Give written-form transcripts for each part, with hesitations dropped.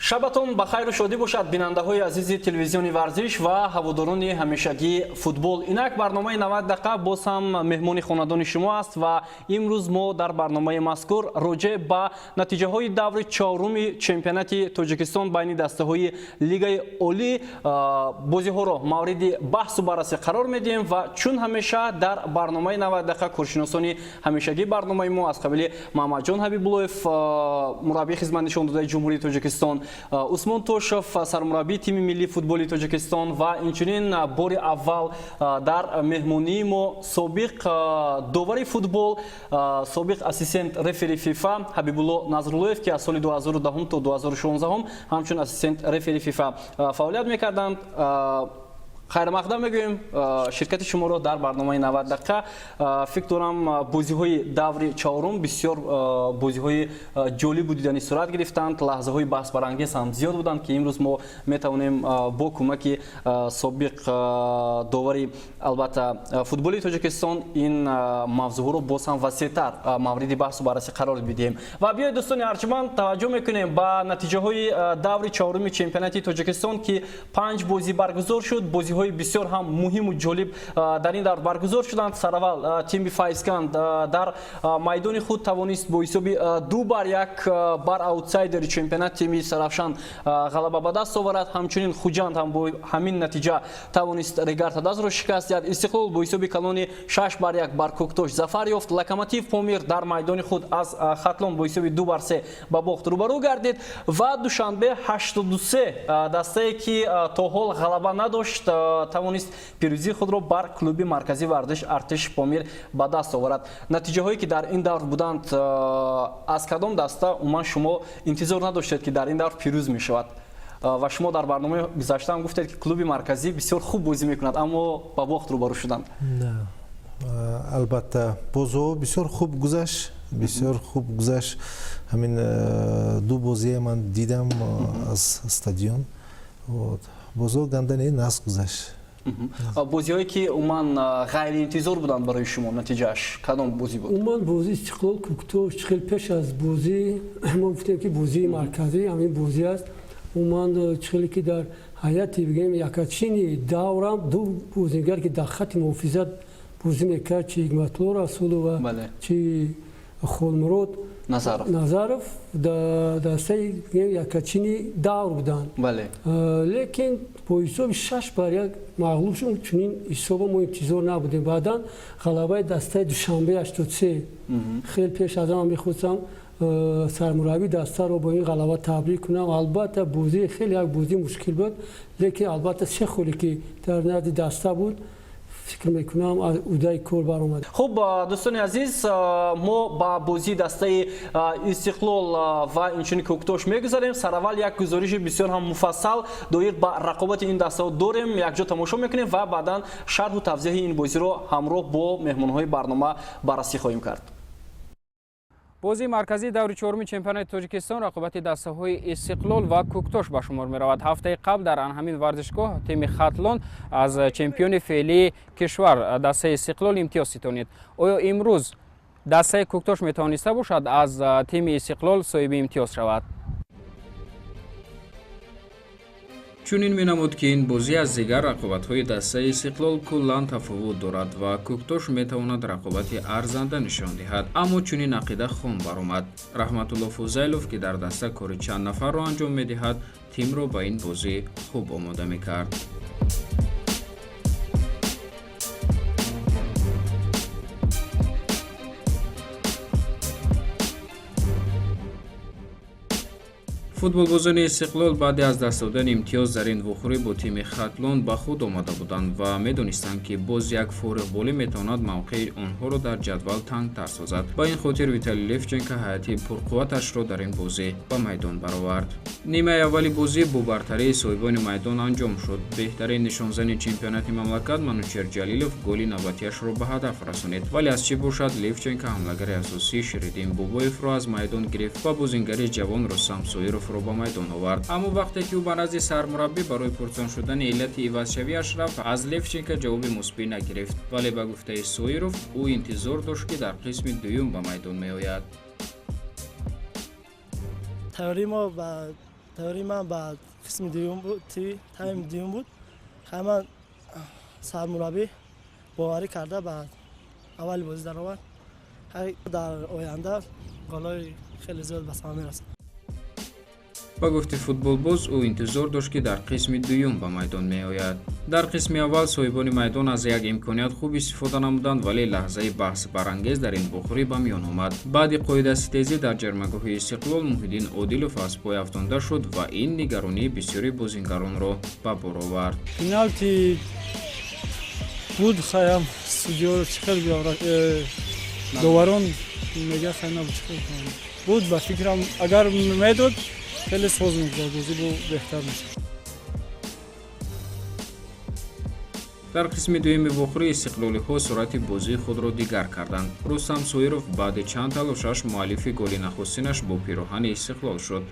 шабатон ба хайру шодӣ бошад бинандаҳои азизи телевизиони варзиш ва ҳаводорони ҳамешагии футбол. Инак барномаи 90 дақиқа боз ҳам меҳмони хонадони шумо аст ва имрӯз мо дар барномаи мазкур роҷеъ ба натиҷаҳои даври чоруми чемпионати Тоҷикистон байни дастаҳои Лигаи Олӣ бозиҳоро мавриди баҳсу баррасӣ қарор медиҳем ва чун ҳамеша дар барномаи 90 дақиқа куршиносони ҳамешагии барномаи мо аз қабили Маҳмадҷон Ҳабибуллоев, мураббии хизматнишондодаи Ҷумҳурии Тоҷикистон, Усмон Тошев, сармураббии тими миллии футболи Тоҷикистон ва инчунин бори аввал дар меҳмонии мо собиқ довари футбол, собиқ ассистент рефери ФИФА Ҳабибулло Назруллоев, ки аз соли 2010 то 2016 ҳамчун ассистент рефери ФИФА фаъолият мекарданд. хайрамақдам мегӯем ширкати шуморо дар барномаи 90 дақиқа. фикр дорам бозиҳои даври чорум бисёр бозиҳои ҷолибу дидани сурат гирифтанд, лаҳзаҳои баҳсбарангез ҳам зиёд буданд, ки имрӯз мо метавонем бо кӯмаки собиқ довари албатта футболи Тоҷикистон ин мавзӯъҳоро боз ҳам васеътар мавриди баҳсу баррасӣ қарор бидиҳем. Ва биёед дӯстони арҷманд таваҷҷӯҳ мекунем ба натиҷаҳои даври чоруми чемпионати Тоҷикистон, ки 5 бозӣ баргузор шуд. бозиҳои бисёр ҳам муҳиму ҷолиб дар ин давр баргузор шуданд. Сараввал тими Файзканд дар майдони худ тавонист бо ҳисоби 2-1 бар аутсайдери чемпионат тими Сарафшан ғалаба ба даст оварад. ҳамчунин Хуҷанд ҳам бо ҳамин натиҷа тавонист Регартадазро шикаст диҳад. Истиқлол бо ҳисоби калони 6-1 бар Коктош зафар ёфт. Локомотив Помир дар майдони худ аз Хатлон бо ҳисоби 2-3 ба бохт рӯбарӯ гардид ва Душанбе 83 дастае ки то ҳол ғалаба надошт тавонист пирӯзии худро бар клуби марказии варзиш Артиш Помир ба даст оварад. натиҷаҳое ки дар ин давр буданд, аз кадом даста умуман шумо интизор надоштед ки дар ин давр пирӯз мешавад? ва шумо дар барномаи гузашта ҳам гуфтед ки клуби марказӣ бисёр хуб бозӣ мекунад, аммо ба бохт рӯбарӯ шуданд. албатта бозо бисёр хуб гузашт, бисёр хуб гузашт. ҳамин ду бозие ман дидам аз стадион. бозо гандане нас гузашт. бозиҳое ки умуман ғайриинтизор буданд барои шумо, натиҷааш кадом бозӣ буд? умуман бозии Истиқлол Коктош хел пеш аз бозӣ мо гуфтем ки бозии марказӣ ҳамин бозӣ аст. умуман чихеле ки дар ҳайати бигем якачини даврам ду бозигар ки дар хати муҳофизат бозӣ мекард, чи Ҳикматулло Расулов ва чи Холмурод Назаров дастаи якачини давр буданд. лекин бо ҳисоби 6-1 мағлуб шуд. чунин ҳисоба мо интизор набудем. баъдан ғалабаи дастаи Душанбе 83 хел пеш аз ҳама мехостам сармурабби дастаро бо ин ғалаба табрик кунам. албатта бозӣ хеле як бозӣ мушкил буд, лекин албатта се холе ки дар назди даста буд, фикр мекунам аз удаи кор баромад. хуб дӯстони азиз, мо ба бозии дастаи Истиқлол ва инчунин Коктош мегузарем. Сараввал як гузориши бисёр ҳам муфассал доир ба рақобати ин дастаҳо дорем, якҷо тамошо мекунем ва баъдан шарҳу тавзеҳи ин бозиро ҳамроҳ бо меҳмонҳои барнома баррасӣ хоҳем кард. бозии марказии даври чоруми чемпионати Тоҷикистон рақобати дастаҳои Истиқлол ва Коктош ба шумор меравад. ҳафтаи қабл дар ҳамин варзишгоҳ тими Хатлон аз чемпиони феълии кишвар дастаи Истиқлол имтиёз ситонид. оё имрӯз дастаи Коктош метавониста бошад аз тими Истиқлол соҳиби имтиёз шавад? чунин менамуд ки ин бозӣ аз дигар рақобатҳои дастаи Истиқлол куллан тафовут дорад ва Коктош метавонад рақобати арзанда нишон диҳад. аммо чунин ақида хом баромад. Раҳматулло Фузайлов, ки дар даста кори чанд нафарро анҷом медиҳад, тимро ба ин бозӣ хуб омода мекард. футболбозони Истиқлол баъди аз даст додани имтиёз дар ин вухӯрӣ бо тими Хатлон ба худ омада буданд ва медонистанд ки боз як фориғболӣ метавонад мавқеи онҳоро дар ҷадвал тангтар созад. ба ин хотир Виталий Левченко ҳайати пурқувваташро дар ин бозӣ ба майдон баровард. нимаи аввали бозӣ бо бартарии соҳибони майдон анҷом шуд. беҳтарин нишонзани чемпионати мамлакат Манучер Ҷалилов голи навбатиашро ба ҳадаф расонид. вале аз чӣ бошад, Левченко ҳамлагари асосии Ширидин Бобоевро аз майдон гирифт ва бозингари ҷавон Рустам Соировро ба майдон овард. аммо вақте ки ӯ ба назди сармураббӣ барои пурсон шудани иллати ивазшавиаш рафт, аз Левченко ҷавоби мусбӣ нагирифт. вале ба гуфтаи Соиров ӯ интизор дошт ки дар қисми дуюм ба майдон меояд. тайёрии мо ба تئوری من بعد قسم دوم بود تایم دوم بود من سرمربی باوری کرده بعد اول بازی در آورد در آینده گلای خیلی زیاد به ثمر میرسه. با گفت فوتبالباز او انتظار داشت که در قسم دوم به میدان میآید. در قسم اول صاحبان میدان از یک امکانیت خوب استفاده نمودند ولی لحظه بحث برانگیز در این بخوری به میان آمد. بعد قاعده ستیزی در جرمگاه استقلال محیدین عادلوف از پای افکنده شد و این نگرانی بسیاری بازیگران را به بار آورد. پنالتی بود خیام سودیو چقدر بیاورد دوارون میگه خیلی نبود چقدر بود به فکرم اگر میداد خیلی سوز میگذار بازی بود بهتر میشه. در قسم دوم بخوری استقلالی ها سرعت بازی خود را دیگر کردند. رستم سویروف بعد چند تلاشش مؤلف گل نخستینش با پیراهن استقلال شد.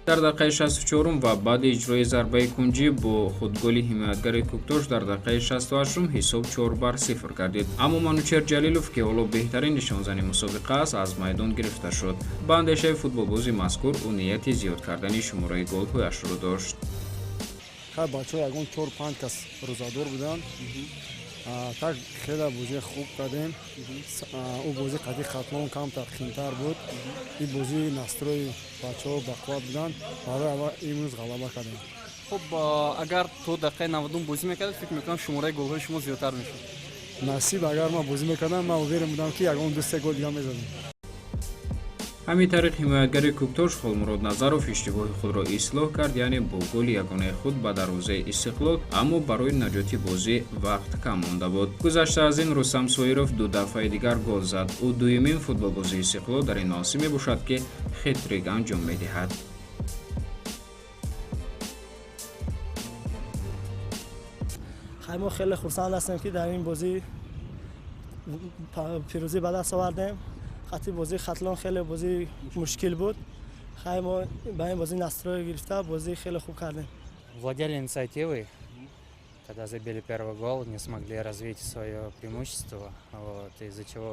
در دقیقه 64 و بعد اجرای ضربه کنجی با خودگل حمایتگر کوکتوش در دقیقه 68 حساب 4-0 گردید. اما منوچهر جلیلوف که حالا بهترین نشانزن مسابقه است از میدان گرفته شد. با اندیشه فوتبالباز مذکور او نیت زیاد کردن شماره گل‌هایش را داشت. بچه‌ها یگان 4-5 کس روزادار بودند. так خیلی بازی خوب کردیم. او بازی قدی خطلان کم تخین‌تر بود. این بازی نستروی بچه‌ها بقوت بودند. برای امروز غلبه کردیم. خب اگر تو دقیقه 90 بازی میکردید فکر میکنم شماره گل‌های شما زیادتر میشد. نصیب اگر ما بازی میکردم من امیدوار بودم که یگان 2-3 گل دیگه میزدیم. همین طریق حمایتگر کوکتوش خالمراد نظرов اشتباه خود را اصلاح کرد، یعنی با گل یگانه خود به دروازه استقلال، اما برای نجاتی بازی وقت کم مانده بود. گذشته از این رستم سویروف دو دفعه دیگر گل زد. او دومین فوتبالباز استقلال در این ناسه میباشد که هتریک انجام میدهد. ما خیلی خرسند هستیم که در این بازی پیروزی به دست آوردیم. خطی بازی خطلان خیلی بازی مشکل بود. خیلی ما به این бази настрой گرفته бази خیلی خوب کردیم. Владели инициативой, когда забили первый гол, не смогли развить свое преимущество, вот, из-за чего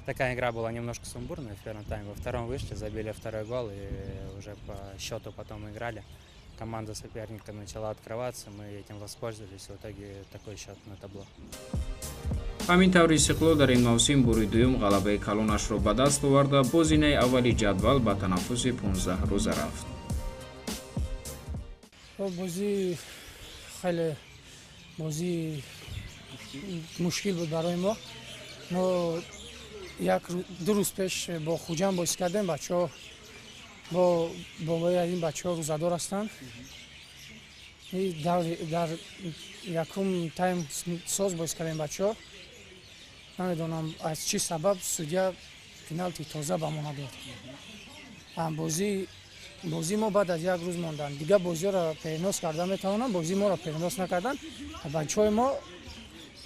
такая игра была немножко сумбурная в первом тайме. Во втором вышли, забили второй гол и уже по счету потом играли. Команда соперника начала открываться, мы этим воспользовались, в итоге такой счет на табло. همین طور استقلال در این موسم باری دوم غلبه کلانش را به دست آورده، بازینه اولی جدول به تنفس 15 روزه رفت. بازی خیلی بازی مشکل بود برای ما. ما دو روز پیش با خوجان بازی کردیم. بچه‌ها با این بچه‌ها روزادار هستند. در یکم تایم ساز بازی کردیم بچه‌ها. نمیدونم از چی سبب سودیا پنالتی تازه به ما داد. بازی ما بعد از یک روز ماندن دیگه بازی را پریناس کردن میتونن، بازی ما را پریناس نکردن. بچهای ما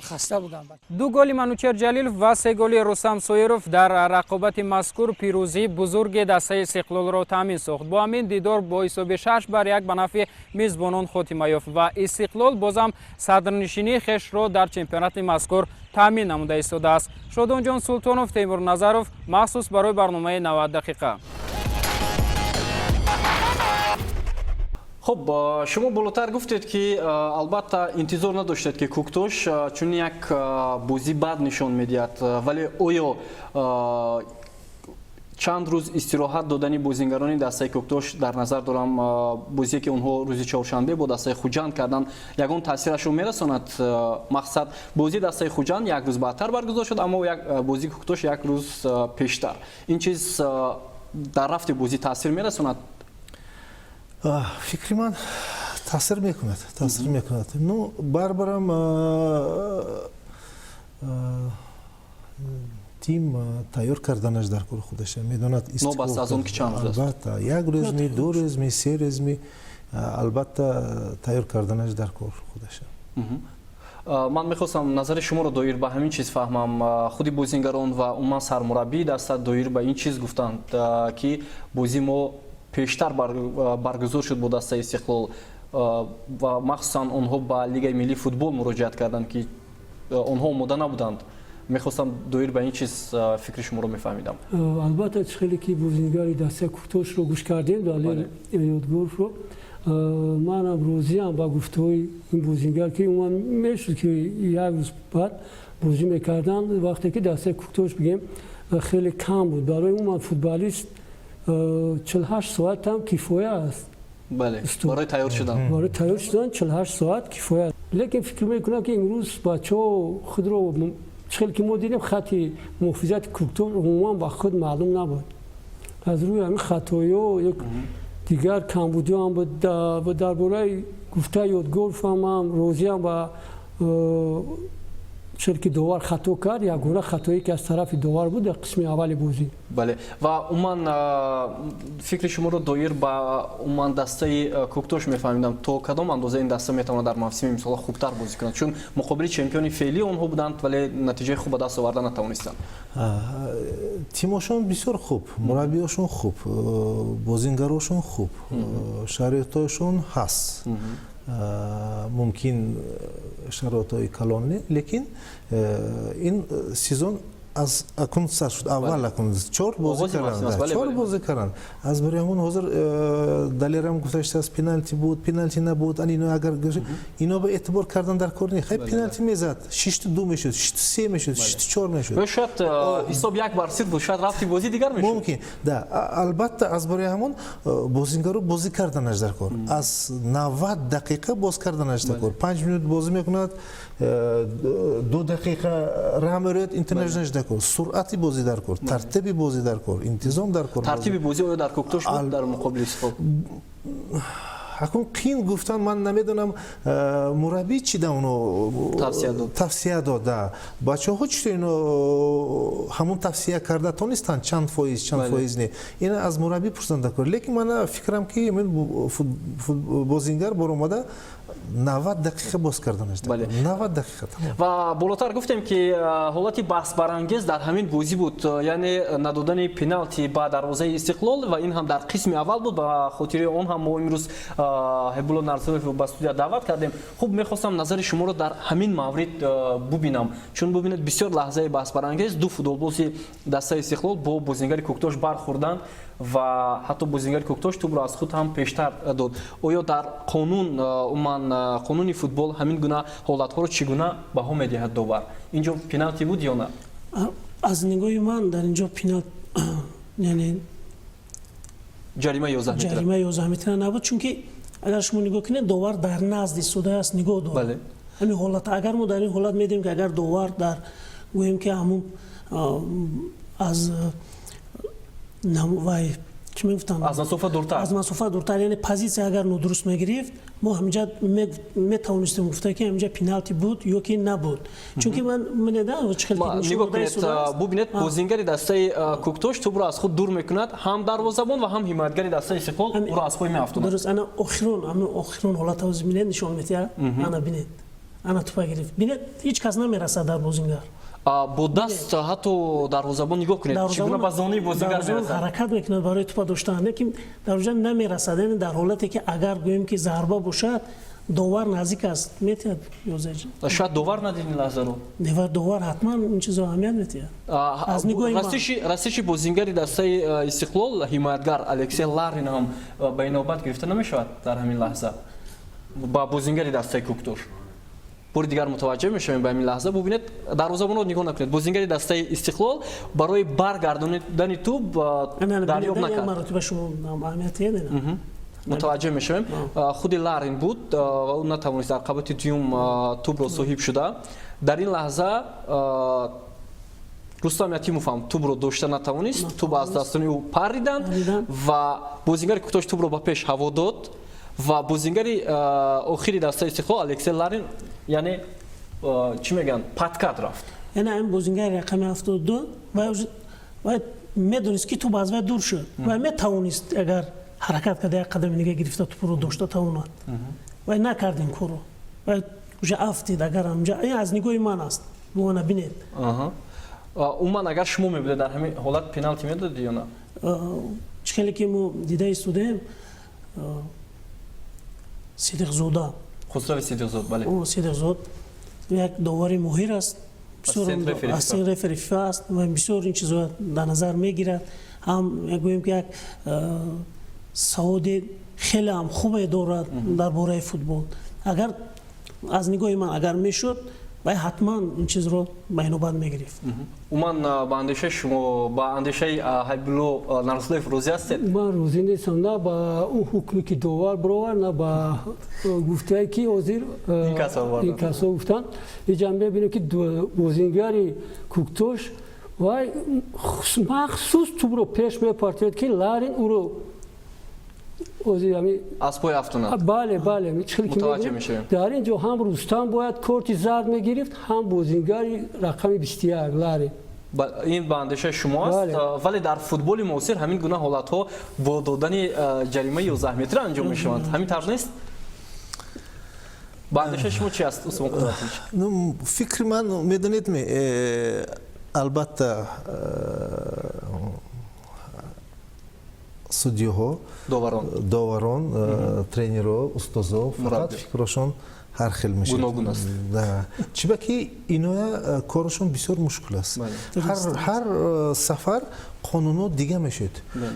خسته بودن. دو گل منوچهر جلیلوف و سه گل رستم سویروف در رقابت مذکور پیروزی بزرگ دسته استقلال را تامین ساخت. با همین دیدار با حساب 6-1 به نفع میزبانان خاتمه یافت و استقلال بازم صدرنشینی خویش را در چمپیونات مذکور تامین نموده ایستاده است. شادان جان سلطانوف، تیمور نظرов مخصوص برای برنامه 90 دقیقه. خب شما بالاتر گفتید که البته انتظار نداشتید که کوکتوش چون یک بازی بد نشان میدهد، ولی آیا چند روز استراحت دادنی بازیگران دسته کوکتوش در نظر دارم بازی که اونها روز چهارشنبه با دسته خوجان کردن یگان تاثیرش رو میرساند؟ مقصد بازی دسته خوجان یک روز بعدتر برگزار شد اما یک بازی کوکتوش یک روز پیشتر. این چیز در رفت بازی تاثیر میرساند؟ فکر من تاثیر میکند. نو برام تیم تیار کردنش در کار خودشه میداند نو بس از اون که چند روز البته یک روز می، دو روز می، سه روز می، البته تیار کردنش در کار خودشه. من میخواستم نظر شما رو دایر به همین چیز فهمم. خودی بازیگران و عموما سرمربی دست دایر به این چیز گفتند که بازی ما پیشتر برگزار شد با دسته استقلال ва махсусан онҳо ба лигаи миллии футбол муроҷиат карданд ки онҳо омода набуданд. мехостам доир ба ин чиз фикри шуморо мефаҳмидам. албатта чихеле ки бозингари дастаи куктошро гӯш кардем далел ёдгорро манам розиам ба гуфтаҳои ин бозингар ки умуман мешуд ки як рӯз баъд бозӣ мекарданд вақте ки дастаи куктош бигем хеле кам буд барои умуман футболист 48 соат ҳам кифоя аст. бале барои тайёр шудан барои тайёр шудан 48 соат кифоя. лекин фикр мекунам ки имрӯз бачаҳо худро чихеле ки мо дидем хати муҳофизати куктош умуман ба худ маълум набуд. аз рӯи ҳамин хатоиҳо як дигар камбудиҳоам буд. дар бораи гуфтаи ёдгор фаҳмам розиам ба чихеле ки довар хато кард ягона хатое ки аз тарафи довар буд дар қисми аввали бозӣ. бале ва умуман фикри шуморо доир ба умуман дастаи куктош мефаҳмидам то кадом андоза ин даста метавонад дар мавсими мисола хубтар бозӣ кунад чун муқобили чемпиони феълӣ онҳо буданд вале натиҷаи хуб ба даст оварда натавонистанд. тимошон бисёр хуб, мураббиёшон хуб, бозингарошон хуб, шароитҳояшон ҳаст. мумкин шароитҳои калон не, лекин ин сезон аз акун сар шуд. аввал акун 4 бозӣ карданд. 4 бозӣ карданд. аз барои ҳамон ҳозир далерам гуфтааст пеналти буд, пеналти набуд, ино агар ино ба эътибор кардан дар кор не. хай пеналти мезад, 6-2 мешуд, 6-3 мешуд, 6-4 мешуд. шояд ҳисоб 1-0 буд, шояд рафти бозӣ дигар мешуд. мумкин. Да, албатта аз барои ҳамон бозингаро бозӣ карданаш дар кор. аз 90 дақиқа боз карданаш дар кор. 5 минут бозӣ мекунад, 2 дақиқа рам меояд, интернешнал дар кор, суръати бозӣ дар кор, тартиби бозӣ дар кор, интизом дар кор. тартиби бозӣ оё дар куктош буд дар муқобили Истиқлол? акун қиин гуфтан, ман намедонам мураббӣ чӣ да уно тавсия дод. бачаҳо читор ино ҳамун тавсия карда тонистанд чанд фоиз не. ина аз мураббӣ пурсан дар кор. лекин ман фикрам ки бозингар баромада 90 дақиқа боз карданаш. 90 дақиқа. ва болотар гуфтем ки ҳолати баҳсбарангез дар ҳамин бозӣ буд, яъне надодани пеналти ба дарвозаи Истиқлол ва ин ҳам дар қисми аввал буд. ба хотири он ҳам мо имрӯз ҳебулло нарзоев ба студия даъват кардем. хуб, мехостам назари шуморо дар ҳамин маврид бубинам, чун бубинед бисёр лаҳзаи баҳсбарангез ду футболбози дастаи Истиқлол бо бозингари куктош бархӯрданд ва ҳатто бозингари куктош тӯбро аз худ ҳам пештар дод. оё дар қонун умуман қонуни футбол ҳамин гуна ҳолатҳоро чӣ гуна баҳо медиҳад довар? инҷо пеналти буд ё на? аз нигоҳи ман дар инҷо пеналти яъне ҷарима 11 метра набуд, чунки агар шумо нигоҳ кунед довар дар назди суда аст нигоҳ дорад. ҳамин ҳолат агар мо дар ин ҳолат медиҳем ки агар довар дар гӯем ки ҳамун аз вай чӣ мегуфтам аз масофа дуртар яъне позитсия агар нодуруст мегирифт мо ҳаминҷа метавонистем гуфта ки ҳаминҷа пеналти буд ё ки набуд. чунки ман нигоҳ кунед, бубинед бозингари дастаи куктош тӯбро аз худ дур мекунад, ҳам дарвозабон ва ҳам ҳимоятгари дастаи Истиқлол ӯро аз пой меафтонад. дуруст, ана охирон ҳолата бинед нишон метиҳад. ана бинед, ана тӯпа гирифт, бинед ҳеҷ кас намерасад дар бозингар. бо даст ҳатто дарвозабон нигоҳ кунед чӣ гуна ба зони бозингар мерасад, ҳаракат мекунад барои тӯпа доштан, лекин дар оҷа намерасад. яъне дар ҳолате ки агар гӯем ки зарба бошад довар наздик аст метиҳад. шояд довар надид ин лаҳзаро. довар ҳатман ин чизо аҳамият метиҳад. аз нигоҳи ман растиши бозингари дастаи Истиқлол ҳимоятгар Алексей Ларин ҳам ба инобат гирифта намешавад дар ҳамин лаҳза ба бозингари дастаи куктош? бори дигар мутаваҷҷеҳ мешавем ба ҳамин лаҳза. бубинед дарвозабонро нигоҳ накунед, бозингари дастаи Истиқлол барои баргардонидани тӯб дарёб накард. мутаваҷҷеҳ мешавем. худи Ларин буд ва ӯ натавонист дар қабати дуюм тӯбро соҳиб шуда. дар ин лаҳза Рустам Ятимов ҳам тӯбро дошта натавонист, тӯб аз дастони ӯ париданд ва бозингари куктош тӯбро ба пеш ҳаво дод ва бозингари охири дастаи Истиқлол Алексей Ларин яъне чӣ мегӯянд паткат рафт. яъне ин бозингари рақами 72 вай медонист ки тӯб аз вай дур шуд ва метавонист агар ҳаракат карда як қадами дига гирифта тӯбро дошта тавонад. вай накард ин корро, вай уже афтид. агар ҳамҷа ин аз нигоҳи ман аст, бована бинед. умуман агар шумо мебудед дар ҳамин ҳолат пеналти медодед ё на? чӣ хеле ки мо дида истодаем сидиқзода. хусрави сидиқзод, бале. сидиқзод як довари моҳир аст, ассистент рефери фифа аст ва бисёр ин чизҳо дар назар мегирад. ҳам гӯем ки як саводи хеле ҳам хубе дорад дар бораи футбол. агар аз нигоҳи ман агар мешуд бай ҳатман ин чизро ба инобат мегирифт. уман ба андешаи шумо ба андешаи ҳайбулло нарсуллоев розӣ ҳастед? ман розӣ нестам, на ба он ҳукме ки довар бировард, на ба гуфтае ки ҳозир ин касо гуфтанд. иҷа мебинем ки бозингари Куктош вай махсус тубро пеш мепартояд ки ларин уро аз пои афтонад. бале дар ин ҷо ҳам Рустам бояд корти зард мегирифт, ҳам бозингари рақами 21 лари. ин ба андешаи шумо аст, вале дар футболи муосир ҳамин гуна ҳолатҳо бо додани ҷаримаи 11 метра анҷом мешаванд. ҳамин тарз нест? ба андешаи шумо чи аст Усмон Қудратович? фикри ман медонед албатта судьёҳо, доварон, тренерҳо, устозо фақат фикрашон ҳар хел мешавад. гуногун аст. чиба ки иноя корашон бисёр мушкил аст. ҳар сафар қонунҳо дига мешавад.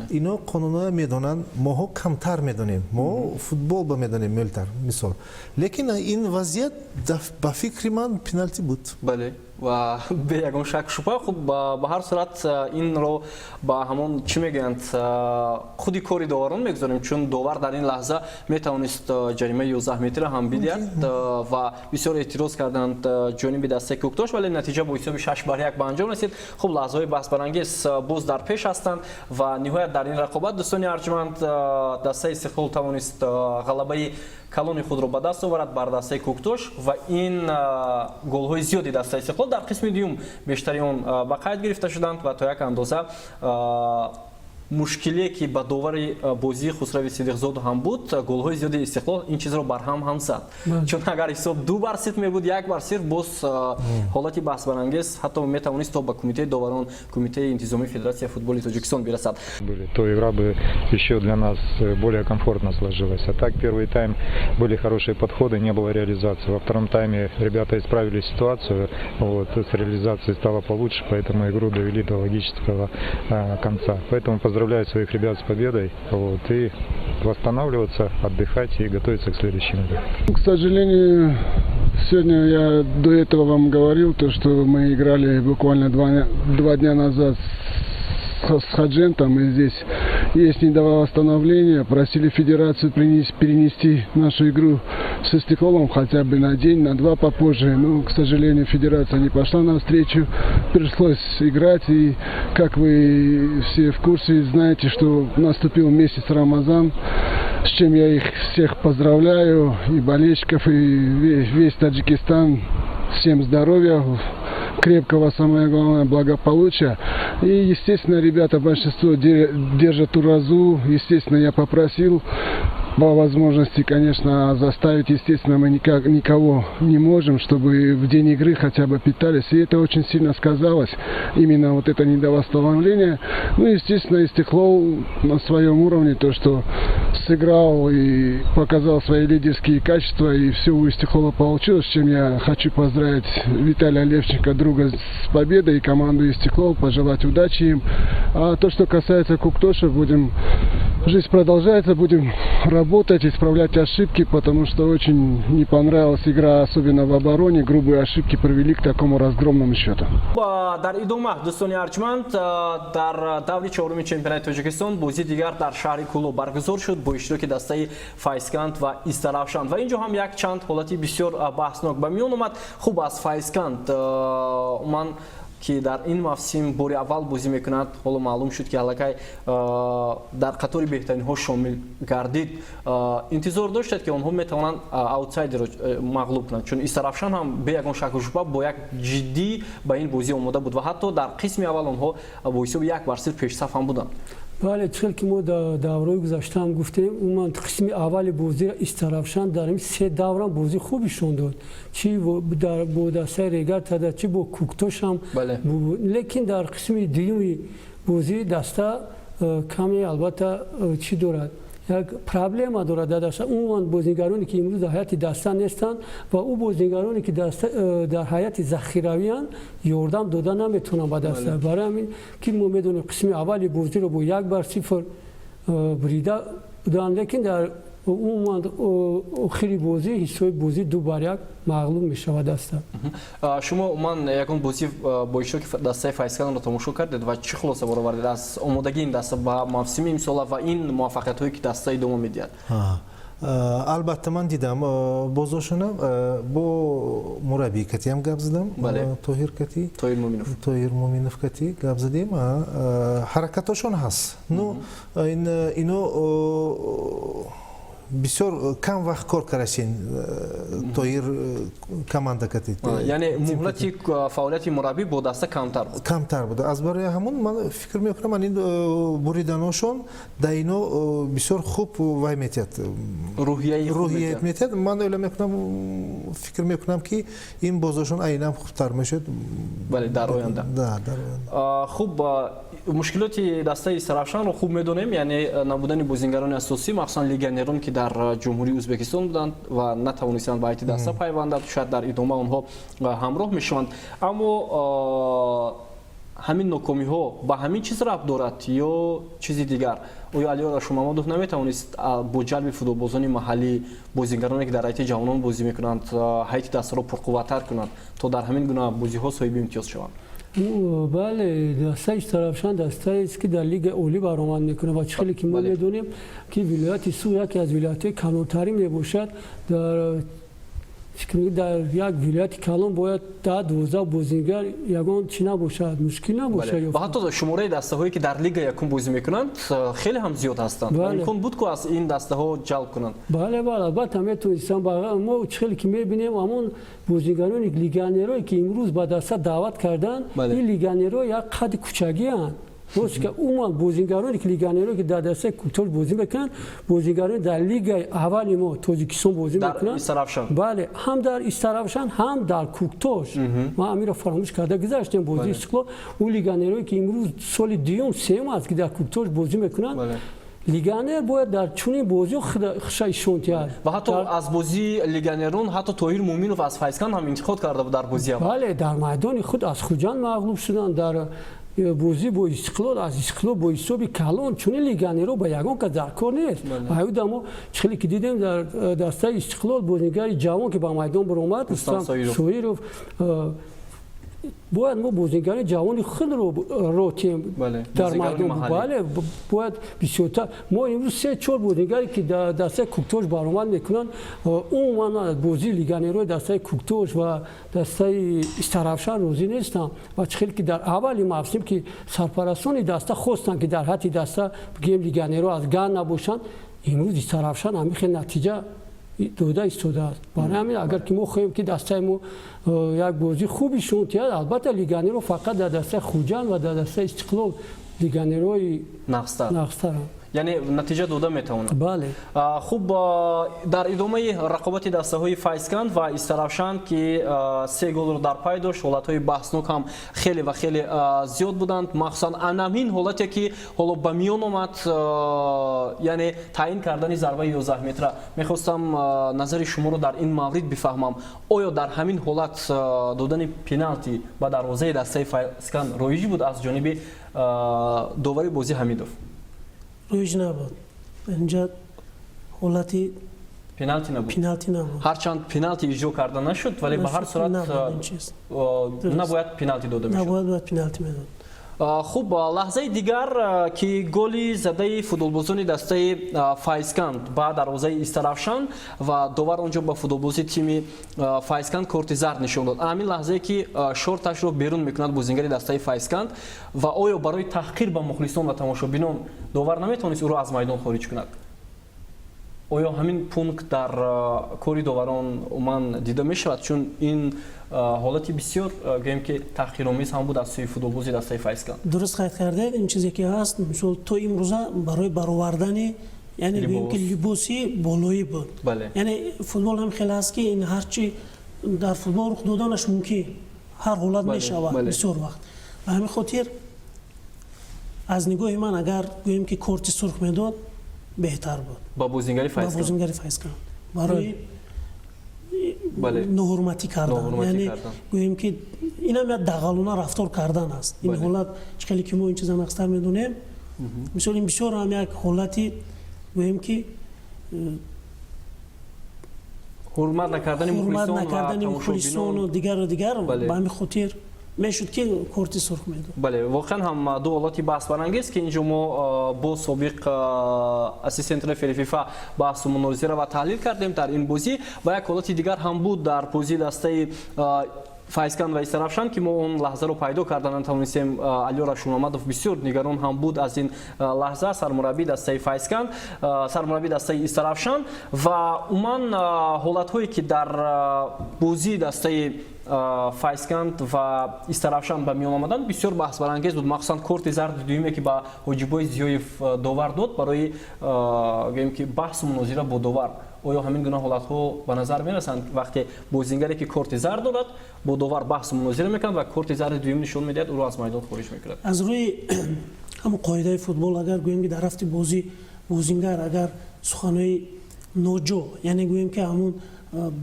ино қонунҳоя медонанд, моҳо камтар медонем. мо футбол ба медонем мелтар мисол. лекин ин вазъият ба фикри ман пеналти буд. бале ва бе ягон шак шубҳа. хуб ба ҳар сурат инро ба ҳамон чӣ мегӯянд худи кори доварон мегузорем, чун довар дар ин лаҳза метавонист ҷаримаи 11 метра ҳам бидиҳад ва бисёр эътироз карданд ҷониби дастаи Куктош, вале натиҷа бо ҳисоби 6-1 ба анҷом расид. хуб лаҳзаҳои баҳсбарангез боз дар пеш ҳастанд ва ниҳоят дар ин рақобат дӯстони арҷманд дастаи Истиқлол тавонист ғалабаи калони худро ба даст оварад бар дастаи Куктош ва ин голҳои зиёди дастаи Истиқлол дар қисми дуюм бештари он ба қайд гирифта шуданд ва то як андоза мушкилие ки ба довари бозии Хусрави Сидиқзод ҳам буд, голҳои зиёди Истиқлол ин чизро барҳам ҳам зад. чун агар ҳисоб 2 бар сифр мебуд, 1 бар сифр, боз ҳолати баҳсбарангез ҳатто метавонист то ба кумитаи доварон, кумитаи интизомии Федератсияи футболи Тоҷикистон бирасад. То игра бы еще для нас более комфортно сложилась. А так первый тайм были хорошие подходы, не было реализации. Во втором тайме ребята исправили ситуацию, вот, с реализацией стало получше, поэтому игру довели до логического конца. Поэтому поздравляю своих ребят с победой, вот, и восстанавливаться, отдыхать и готовиться к следующим играм. К сожалению, сегодня я до этого вам говорил, то, что мы играли буквально 2 дня назад с Хаджентом, и здесь есть недовосстановление. Просили федерацию перенести нашу игру с Истиклолом хотя бы на день, на 2 попозже. Но, к сожалению, федерация не пошла навстречу. Пришлось играть. И, как вы все в курсе, знаете, что наступил месяц Рамазан, с чем я их всех поздравляю, и болельщиков, и весь Таджикистан. Всем здоровья, крепкого, самое главное, благополучия. И, естественно, ребята, большинство держат уразу. Естественно, я попросил по возможности, конечно, заставить, естественно, мы никого не можем, чтобы в день игры хотя бы питались. И это очень сильно сказалось, именно вот это недовосстановление. Ну, естественно, Истиклол на своем уровне, то, что сыграл и показал свои лидерские качества, и все у Истиклола получилось, с чем я хочу поздравить Виталия Левченко, друга, с победой, и команду Истиклол, пожелать удачи им. А то, что касается Куктоша, жизнь продолжается, будем работать, исправлять ошибки, потому что очень не понравилась игра, особенно в обороне. Грубые ошибки привели к такому разгромному счету. дар идома дӯстони арҷманд дар даври 4-уми чемпионати Тоҷикистон бозии дигар дар шаҳри Куло баргузор шуд бо иштироки дастаи Файзканд ва Истаравшан ва инҷо ҳам як чанд ҳолати бисёр баҳснок ба миён омад. хуб аз Файзканд ман ки дар ин мавсим бори аввал бозӣ мекунад, ҳоло маълум шуд ки аллакай дар қатори беҳтаринҳо шомил гардид. интизор доштед ки онҳо метавонанд аутсайдерро мағлуб кунанд, чун Истаравшан ҳам бе ягон шаку шубҳа бо як ҷиддӣ ба ин бозӣ омода буд ва ҳатто дар қисми аввал онҳо бо ҳисоби 1-0 пешсаф ҳам буданд. бале, чӣ ки мо давраи гузашта ҳам гуфтем, умуман қисми аввали бозӣ Истаравшан дар ин 3 даврам бозӣ хубишон дод, чи бо дастаи Регар Тада, чи бо Куктош ҳам. лекин дар қисми дуюми бозӣ даста каме албатта чӣ дорад, یک پرابلم داره داداش اون بازیگرانی که امروز در حیات دسته نیستند و او بازیگرانی که در حیات ذخیرویان یاردم دادن نمیتونن به دسته برای همین که ما میدونیم قسم اول بازی رو با 1-0 بریده بودن لیکن در اون آخری بازی حساب بازی 2-1 مغلوب میشه دسته. شما عموما یکون بازی با اشتراک دسته فایسکان رو تماشا کردید و چه خلاصه برآوردید از آمادگی این دسته با موسم امسال و این موفقیت هایی که دسته ادامه میدید؟ البته من دیدم بازوشون با مربی کتی هم گپ زدم توهیر کتی توهیر مومینوف کتی گپ زدیم حرکتاشون هست اینو بسیار کم وقت کار کردین توهیر کمانده کتی یعنی مهلتی فعالیت مربی با دسته کمتر بود از برای همون من فکر میکنم من این بریدناشون در اینو بسیار خوب وای میتید روحیه میتید من اولی میکنم فکر میکنم که این بازوشون اینم خوبتر میشد بله در آینده خوب مشکلاتی دسته سرافشان رو خوب میدونیم یعنی نبودن بازیگران اساسی مخصوصا لیگنرون که در جمهوری ازبکستان بودند و نتوانستند به هیئت دسته پیوندند شاید در ادامه اونها همراه میشوند اما همین ناکامی ها با همین چیز ربط دارد یا چیزی دیگر آیا علیرضا شمامادوف نمیتوانست با جلب فوتبالبازان محلی بازیگرانی که در هیئت جوانان بازی میکنند هیئت دسته را پرقوت‌تر کنند تا در همین گونه بازی ها صاحب امتیاز شوند؟ بله دسته طرفشان دسته است که در لیگ اولی برآمد میکنه و چه خیلی که ما میدونیم که ولایت سو یکی از ولایت‌های کلانتری میباشد در یک ولایت کلان باید 10-12 بازیگر یگان چی نباشد مشکل نباشه و حتی شماره دسته هایی که در لیگ یکم بازی میکنند خیلی هم زیاد هستند امکان بود که از این دسته ها جلب کنند بله البته میتونستم ما چه خیلی که میبینیم همون بازیگران لیگانرایی که امروز به دسته دعوت کردن این لیگانرها یک قد کوچکی اند درست که عموما بازیگرانی که لیگانرایی که در دسته کوتاه بازی میکنن بازیگران در لیگ اول ما تاجیکستان بازی میکنن بله هم در استرافشان هم در کوکتاش ما امیر فراموش کرده گذاشتیم بازی استقلال اون لیگانرایی که امروز سال دیوم سوم است که در کوکتاش بازی میکنن لیگانر باید در چونی بازی خشای شونتیار و حتی از بازی لیگانرون حتی توهیر مومینوف از فایسکان هم انتخاب کرده بود در بازی بله در میدان خود از خوجان مغلوب شدن در بازی با استقلال از استقلال با حساب کلان چون لیگانرو با یگان که در کار نیست هایو ما چخلی که دیدیم در دسته استقلال بازیگر جوان که با میدان برآمد رستم سویروف باید ما بازیگر جوانی خود رو تیم در میدان بله باید بسیارتر ما امروز 3-4 بازیگری که در دسته کوکتاش برآمد میکنن اون من بازی لیگانرو دسته کوکتاش و دسته استرافشان روزی نیستم و چه خیلی که در اولی موسم که سرپرستان دسته خواستن که در حد دسته گیم لیگانرو از گان نباشند امروز استرافشان همین خیلی نتیجه دوده ایستاده است برای همین اگر که ما خواهیم که دسته ما یک بازی خوبی شونتیاد البته لیگانرو فقط در دسته خوجان و در دسته استقلال لیگانروی نقصتر یعنی نتیجه دوده میتونه بله خوب در ادامه رقابت دسته های فایسکان و استرافشان که 3 گل رو در پای داشت حالت های بحثناک هم خیلی و خیلی زیاد بودند مخصوصا انامین حالتی که حالا به میان اومد یعنی تعیین کردن ضربه 11 متر میخواستم نظر شما رو در این مورد بفهمم آیا در همین حالت دادن پنالتی به دروازه دسته فایسکان رایج بود از جانب داور بازی حمیدوف؟ رویج نبود اینجا حالتی پنالتی نبود هرچند پنالتی اجرا کرده نشد ولی به هر صورت نباید پنالتی داده میشد نباید پنالتی میداد خوب لحظه دیگر که گلی زده فوتبالبازان دسته فایسکان با دروازه استرافشان و داور اونجا با فوتبالبازی تیم فایسکان کارت زرد نشون داد همین لحظه که شورتش رو بیرون میکند بازیگر دسته فایسکان و آیا برای تحقیر به مخلصان و تماشابینان داور نمیتونست او رو از میدان خارج کند آیا همین پونکت در کاری داوران من دیده می شود چون این حالتی بسیار گویم که تحقیرآمیز هم بود از سوی فوتبالبازی دسته فایسکان درست قید کرده این چیزی که هست مثلا تو امروزه برای برآوردن یعنی گویم که لباسی بالایی بود یعنی فوتبال هم خیلی هست که این هرچی در فوتبال رخ دادنش ممکن هر حالت می شود بسیار وقت و همین خاطر از نگاه من اگر گویم که کارت سرخ میداد беҳтар буд ба бозингари ба Файзкан. бозингари Файзкан барои бале ноҳурматӣ кардан, ноҳурматӣ яъне кардан. гӯем ки инам як дағалона рафтор кардан аст. Ин Бале. ҳолат чиқали ки мо ин чиза нақстар медонем, мисол ин бисёр ҳам як ҳолати гӯем ки ҳурмат накардани ҳурмат мухлисон ва накардани мухлисону тамошобинон. дигару Бале. ба ҳамин хотир мешуд ки корти сурх медод. бале воқеан ҳам ду ҳолати баҳсбарангез ки инҷо мо бо собиқ ассистентри рефери фифа баҳсу мунозира ва таҳлил кардем дар ин бозӣ ва як ҳолати дигар ҳам буд дар бозии дастаи Файзкан ва Истарафшан ки мо он лаҳзаро пайдо карда натавонистем. Алиёр Ашурмамадов бисёр нигарон ҳам буд аз ин лаҳза, сармураббии дастаи Файзкан, сармураббии дастаи Истарафшан ва умуман ҳолатҳое ки дар бозии дастаи Файзкан ва Истарафшан ба миён омадан бисёр баҳсбарангез буд, махсусан корти зарди дуюме ки ба Ҳоҷибой Зиёев довар дод барои гӯем ки баҳсу мунозира бо довар. оё ҳамин гуна ҳолатҳо ба назар мерасанд вақте бозингаре ки корти зард дорад бо довар баҳсу мунозира мекунад ва корти зарди дуюм нишон медиҳад, ӯро аз майдон хориҷ мекунад. аз рӯи ҳамон қоидаи футбол агар гӯем ки дар рафти бозӣ бозингар агар суханои ноҷо, яъне гӯем ки ҳамон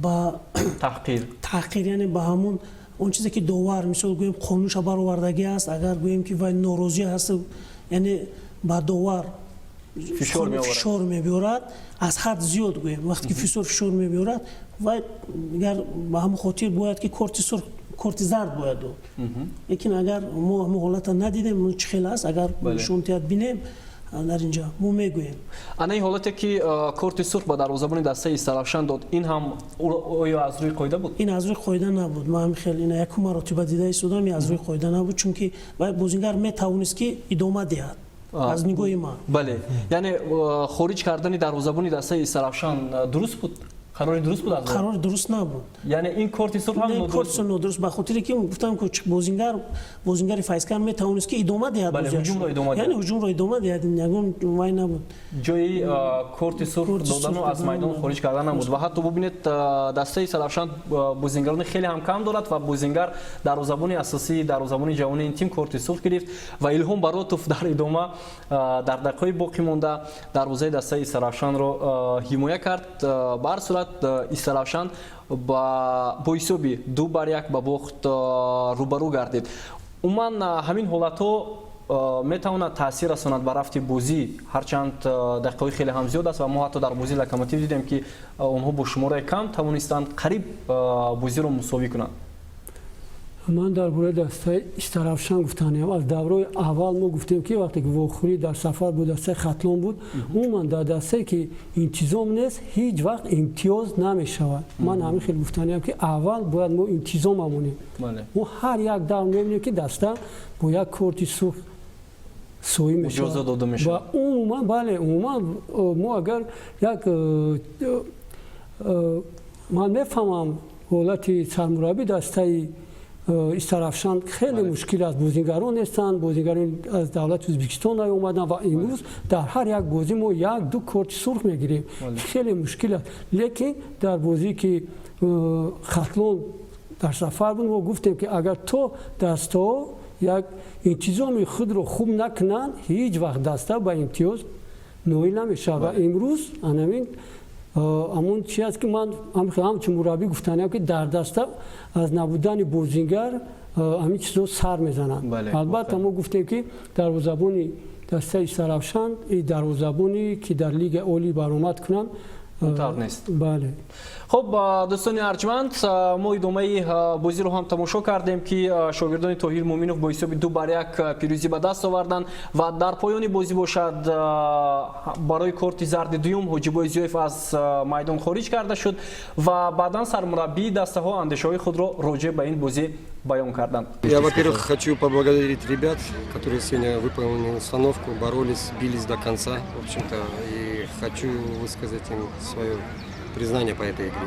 ба таҳқир, яъне ба ҳамон он чизе ки довар мисол гӯем қонунша баровардагӣ аст, агар гӯем ки вай норозӣ ҳаст, яъне ба довар фишор мебиёрад, аз ҳад зиёд гӯем вақте ки фишор мебиёрад вай агар ба ҳамон хотир бояд ки корти зард бояд дод. Лекин агар мо ҳамон ҳолата надидем, чӣ хел аст, агар нишон тиҳад бинем дар инҷа мо мегӯем. Ана ин ҳолате ки корти сурх ба дарвозабони дастаи Истарафшан дод, ин ҳам оё аз рӯи қоида буд? Ин аз рӯи қоида набуд. Ман хел ина якум маротиба дида истодам, аз рӯи қоида набуд, чунки вай бозингар метавонист ки идома диҳад. аз нигоҳи ман. Бале, яъне хориҷ кардани дарвозабони дастаи Истарафшан дуруст буд? қарори дуруст буд? Қарори дуруст набуд. Яъне ин корти сурх ҳам нодуруст? Корти сурх нодуруст, ба хотире ки гуфтам ки бозингари Файзкан метавонист ки идома диҳад. Бале, ҳуҷумро идома диҳад. Яъне ҳуҷумро идома диҳад, ягон вай набуд. ҷои корти сурх додану аз майдон хориҷ кардан набуд. Ва ҳатто бубинед дастаи Истарафшан бозингарони хеле ҳам кам дорад ва бозингар дарвозабони асосии дарвозабони ҷавони ин тим корти сурх гирифт ва Илҳом Баротов дар идома дар дақиқаҳои боқӣ монда дарвозаи дастаи Истарафшанро ҳимоя кард. Ба ҳар сурат Истарафшан бо ҳисоби 2-1 ба бохт рӯбарӯ гардид. Умуман ҳамин ҳолатҳо метавонад таъсир расонад ба рафти бозӣ, ҳарчанд дақиқаҳои хеле ҳам зиёд аст ва мо ҳатто дар бозии Локомотив дидем ки онҳо бо шумораи кам тавонистанд қариб бозиро мусовӣ кунанд. ман дар бораи дастаи Истарафшан гуфтанем, аз даврои аввал мо гуфтем ки вақте ки вохӯрӣ дар сафар буд, дастаи Хатлон буд, умуман дар дастае ки интизом нест ҳеҷ вақт имтиёз намешавад. Ман ҳамин хел гуфтанем ки аввал бояд мо интизом амонем. мо ҳар як давр мебинем ки даста бо як корти сурх соӣ мешавад. ва умуман бале, умуман мо агар як ман мефаҳмам ҳолати сармураббии дастаи Истарафшан хеле мушкил аст. Бозингарон нестанд, бозингарон аз давлати Ӯзбекистон омадан ва имрӯз дар ҳар як бозӣ мо 1-2 корти сурх мегирем. Хеле мушкил аст. Лекин дар бозие ки Хатлон дар сафар буд, мо гуфтем ки агар то дастаҳо як интизоми худро хуб накунанд, ҳеҷ вақт даста ба имтиёз ноил намешавад. Ва имрӯз анамин амон чи аст ки ман ҳамчун мураббӣ гуфтанам ки дар даста аз набудани бозингар ҳамин чизо сар мезананд. Албатта мо гуфтем ки дарвозабони дастаи Истарафшан дарвозабони ки дар лигаи олӣ баромад кунанд нест. Бале. Хуб, дӯстони арҷманд, мо идомаи бозиро ҳам тамошо кардем ки шогирдони Тоҳир Муъминов бо ҳисоби 2-1 пирӯзӣ ба даст оварданд ва дар поёни бозӣ бошад барои корти зарди дуюм Ҳоҷибой Зиёев аз майдон хориҷ карда шуд ва баъдан сармураббии дастаҳо андешаҳои худро роҷеъ ба ин бозӣ баён карданд. Я, во-первых, хочу поблагодарить ребят, которые сегодня выполнили установку, боролись, бились до конца, в общем-то, и хочу высказать им свое признание по этой игре.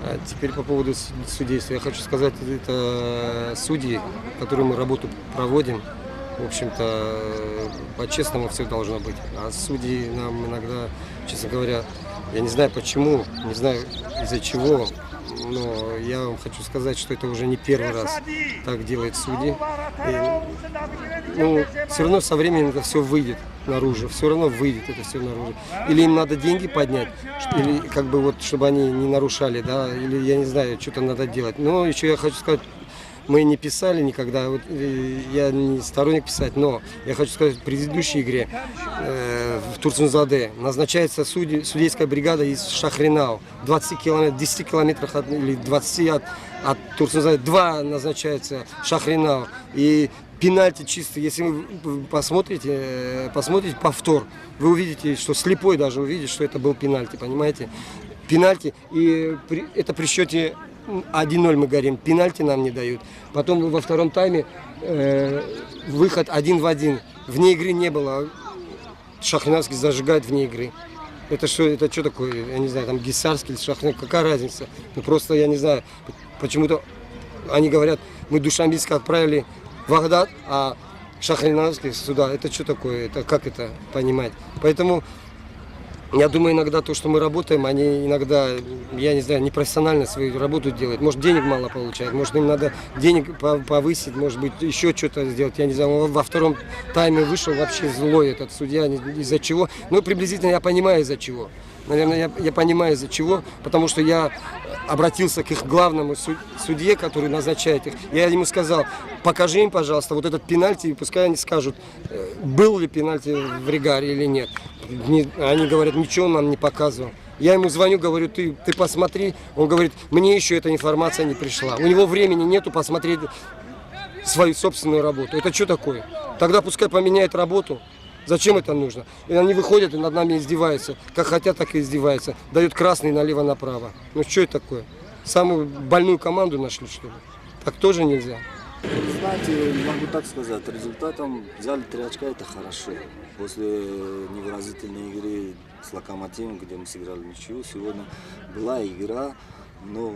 А теперь по поводу судейства. Я хочу сказать, это судьи, которые мы работу проводим, в общем-то, по-честному все должно быть. А судьи нам иногда, честно говоря, я не знаю почему, не знаю из-за чего, но я вам хочу сказать, что это уже не первый раз так делают судьи. И, все равно со временем это все выйдет. наружу, все равно выйдет это все наружу. Или им надо деньги поднять, или как бы вот, чтобы они не нарушали, да, или я не знаю, что-то надо делать. Но еще я хочу сказать, мы не писали никогда, вот, я не сторонник писать, но я хочу сказать, в предыдущей игре в Турсунзаде назначается судейская бригада из Шахринау, 10 километрах или 20 от Турсунзаде, 2 назначается Шахринау. И пенальти чисто, если вы посмотрите повтор, вы увидите, что слепой даже увидит, что это был пенальти, понимаете? Пенальти, и это при счете 1-0 мы горим, пенальти нам не дают. Потом во втором тайме выход 1 в 1. Вне игры не было. Шахринавский зажигает вне игры. Это что такое? Я не знаю, там Гисарский или Шахринавский, какая разница? Ну просто я не знаю, почему-то они говорят, мы Душанбинска отправили в Багдад, а Шахринавский сюда. Это что такое? Это как это понимать? Поэтому я думаю, иногда то, что мы работаем, они иногда, я не знаю, непрофессионально свою работу делают. Может, денег мало получают, может, им надо денег повысить, может быть, еще что-то сделать. Я не знаю, он во втором тайме вышел вообще злой этот судья, из-за чего. Ну, приблизительно я понимаю, из-за чего. Наверное, я понимаю, из-за чего, потому что я обратился к их главному судье, который назначает их. Я ему сказал, покажи им, пожалуйста, вот этот пенальти, и пускай они скажут, был ли пенальти в Ригаре или нет. Они говорят, ничего он нам не показывал. Я ему звоню, говорю, ты посмотри. Он говорит, мне еще эта информация не пришла. У него времени нету посмотреть свою собственную работу. Это что такое? Тогда пускай поменяет работу. Зачем это нужно? И они выходят и над нами издеваются. Как хотят, так и издеваются. Дают красный налево-направо. Ну что это такое? Самую больную команду нашли, что ли? Так тоже нельзя. Знаете, могу так сказать, результатом взяли 3 очка, это хорошо. После невыразительной игры с Локомотивом, где мы сыграли ничью, сегодня была игра, но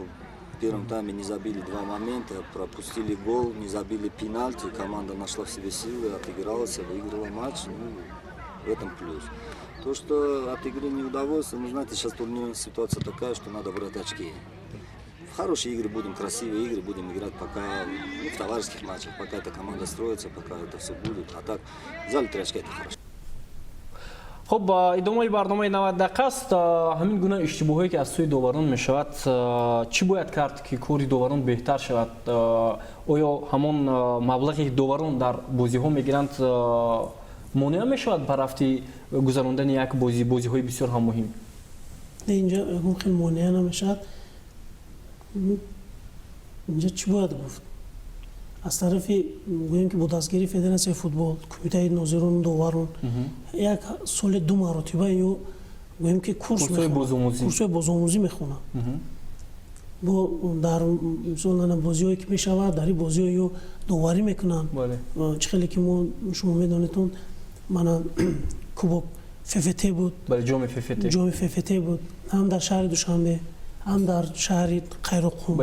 в первом тайме не забили 2 момента, пропустили гол, не забили пенальти, команда нашла в себе силы, отыгралась, выиграла матч, в этом плюс. То, что от игры не удовольствие, знаете, сейчас турнирная ситуация такая, что надо брать очки. В хорошие игры будем, красивые игры будем играть пока в товарищеских матчах, пока эта команда строится, пока это все будет. А так, взяли 3 очка, это хорошо. خب ادامه برنامه 90 دقیقه است. همین گونه اشتباهی که از سوی داوران می شود چی باید کرد که کاری داوران بهتر شود؟ آیا همان مبلغی که داوران در بازی ها می گیرند مانع می شود بر رفتی گذراندن یک بازی های بسیار هم مهم؟ اینجا ممکن مانع نمیشد. اینجا چی باید گفت؟ از طرفی گوییم که با دستگیری فدراسیون فوتبال، کمیته ناظران داوران یک سال 2 مرتبه یا گوییم که کورس بازآموزی میخونن. با در مثلا بازی‌هایی که میشود در این بازی‌ها یا داوری میکنن. چه خیلی که ما شما میدونید من کوبک FFT بود. بله جام FFT بود. هم در شهر دوشنبه هم در شهر قیروقوم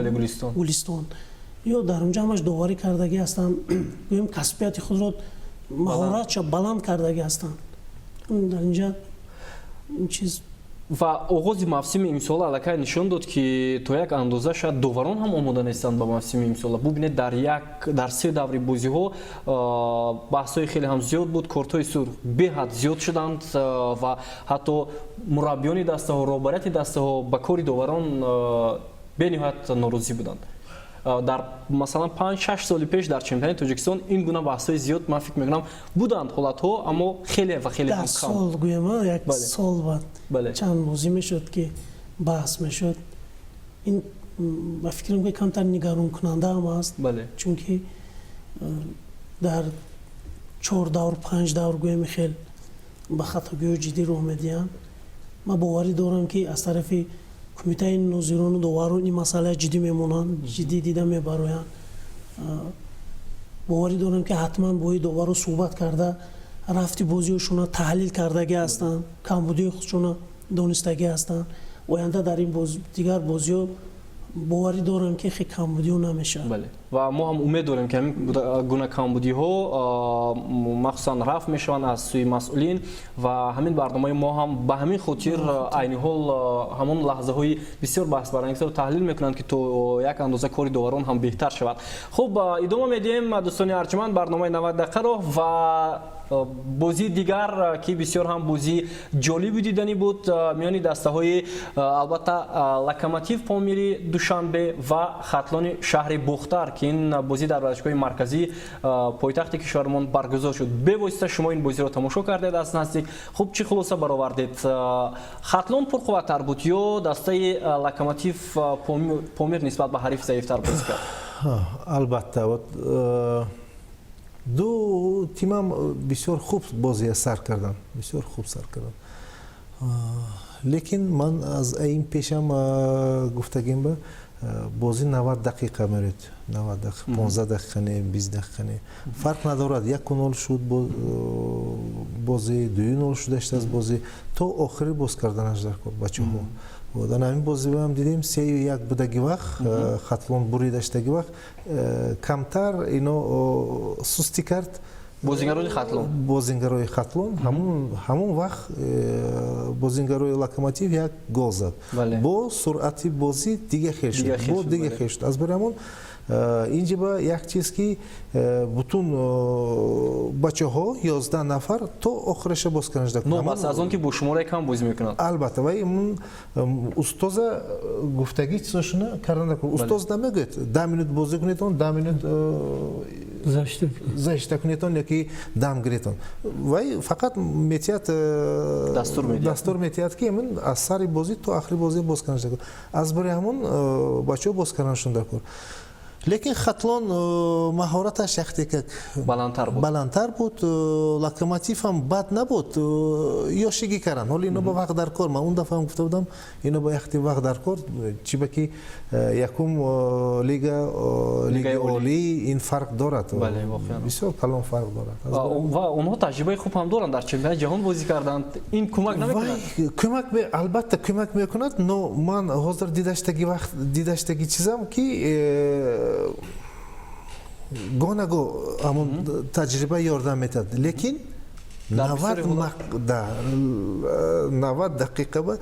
گلستان یا در اونجا همش داوری کردگی هستن. گوییم کسبیت خود را مهارت بلند کردگی هستن. در اینجا این چیز و آغاز موسم امسال الکی نشون داد که تا یک اندازه شاید داوران هم آماده نیستند به موسم امسال. ببینید در 3 دوره بازی ها بحث‌های خیلی هم زیاد بود، کارت‌های سرخ به حد زیاد شدند و حتی مربیان دسته ها، رهبریت دسته ها به کار داوران به نهایت ناراضی بودند. در مثلا 5-6 سال پیش در چمپیونات تاجیکستان این گونه بحث‌های زیاد من فکر می‌کنم بودند حالت‌ها، اما خیلی و خیلی کم. سال گویم یک سال بعد چند بازی میشد که بحث میشد. این من فکر می‌کنم کمتر نگران کننده هم است. چون که در 4 دور 5 دور گویم خیلی به خطاگیری جدی راه میدین. من باوری دارم که از طرف کمیته ناظران و داوران این مسئله جدی میمونن، جدی دیده میبروین. باوری دارم که حتما با این داورا صحبت کرده، رفتی بازیشون تحلیل کردگی هستن، کمبودی خودشون دانستگی هستن. آینده در این دیگر بازی‌ها باوری دارم که خیلی کمبودی نمیشه. بله و ما هم امید داریم که همین گونه کمبودی ها مخصوصا رفع میشوند از سوی مسئولین و همین برنامه ما هم به همین خاطر عین حال همون لحظه های بسیار بحث برانگیز رو تحلیل میکنند که تو یک اندازه کاری داوران هم بهتر شود. خب ادامه میدیم دوستان ارجمند برنامه 90 دقیقه رو و بازی دیگر که بسیار هم بازی جالبی دیدنی بود میان دسته‌های البته لوکوموتیو پامیری دوشنبه و خطلون شهر بختر که این بازی در ورزشگاه مرکزی پایتخت کشورمان برگزار شد. به واسطه شما این بازی را تماشا کردید از نزدیک. خوب چی خلاصه برآوردید؟ خطلون پرقوت‌تر بود یا دسته لوکوموتیو پامیر نسبت به حریف ضعیف‌تر بازی کرد؟ البته دو تیم هم بسیار خوب بازی سر کردن، بسیار خوب سر کردن. لیکن من از این پیشم گفتگیم به بازی 90 دقیقه میرید، 90 دقیقه، 15 دقیقه نه، 20 دقیقه نه، فرق ندارد. 1-0 شد بازی، 2-0 شده است از بازی تا آخری باز کردنش در کار بچه‌ها. و در همین بازی هم دیدیم 3-1 بودگی وقت خطلون بریده شدگی وقت کمتر اینو سستی کرد بازیگرای خطلون همون وقت بازیگرای لوکوموتیو یک گل زد با سرعت بازی دیگه خیر شد از برامون اینجا با یک چیز که بتون بچه ها 11 نفر تا آخرش باز کننش دکتر نه بس از اون که با شماره کم بازی میکنند البته ولی من استاد گفتگی چیزشونه کردن دکتر استاد نمیگه 10 منوت بازی کنیتون 10 منوت زشت کنیتون یکی دم گریتون ولی فقط میتیات دستور میتیات که من از سر بازی تا آخری بازی باز کننش دکتر از برای همون بچه ها باز کننشون دکتر لیکن خطلون مهارتش وقتی که بلندتر بود لوکوموتیو هم بد نبود یاشگی کردن حالا اینو با وقت در کار من اون دفعه هم گفته بودم اینو با وقت در کار چی بکی یکم لیگ عالی این فرق دارد بسیار کلان فرق دارد و اونها تجربه خوب هم دارن در چمپیونات جهان بازی کردن این کمک نمیکنه کمک البته کمک میکند نو من حاضر دیداشتگی چیزام که گوناگو همون تجربه یاردم میداد لیکن 90 دقیقه با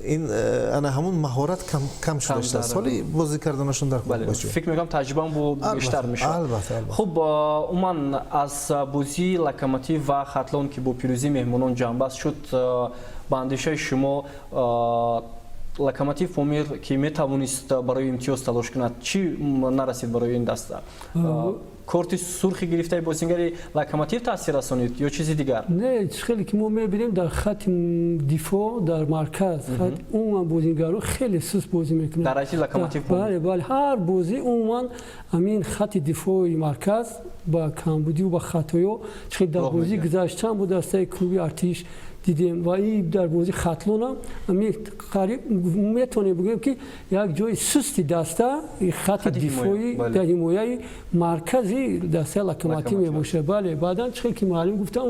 این انا همون مهارت کم شده است سالی بازی کردنشون در خوب باشه فکر میکنم تجربه هم بیشتر میشه خب عموما از بازی لوکوموتیو و خطلون که با پیروزی مهمانان جنبست شد با اندیشه شما لوکوموتیو پامیر که میتوانست برای امتیاز تلاش کند چی نرسید برای این دسته کارت سرخی گرفته بازیگری لوکوموتیو تاثیر رسانید یا چیزی دیگر نه خیلی که ما میبینیم در خط دفاع در مرکز خط اون بازیگرا خیلی سست بازی میکنن در حیث لوکوموتیو بله هر بازی عموما همین خط دفاع مرکز با کمبودی و با خطایا چه در بازی گذشته بود دسته کلوب ارتش دیدیم و این در بازی خطلون هم قریب میتونه بگیم که یک جای سستی دسته خط دفاعی در حمایه مرکزی دسته لوکوموتیو میباشه بله بعدا چه که معلم گفتم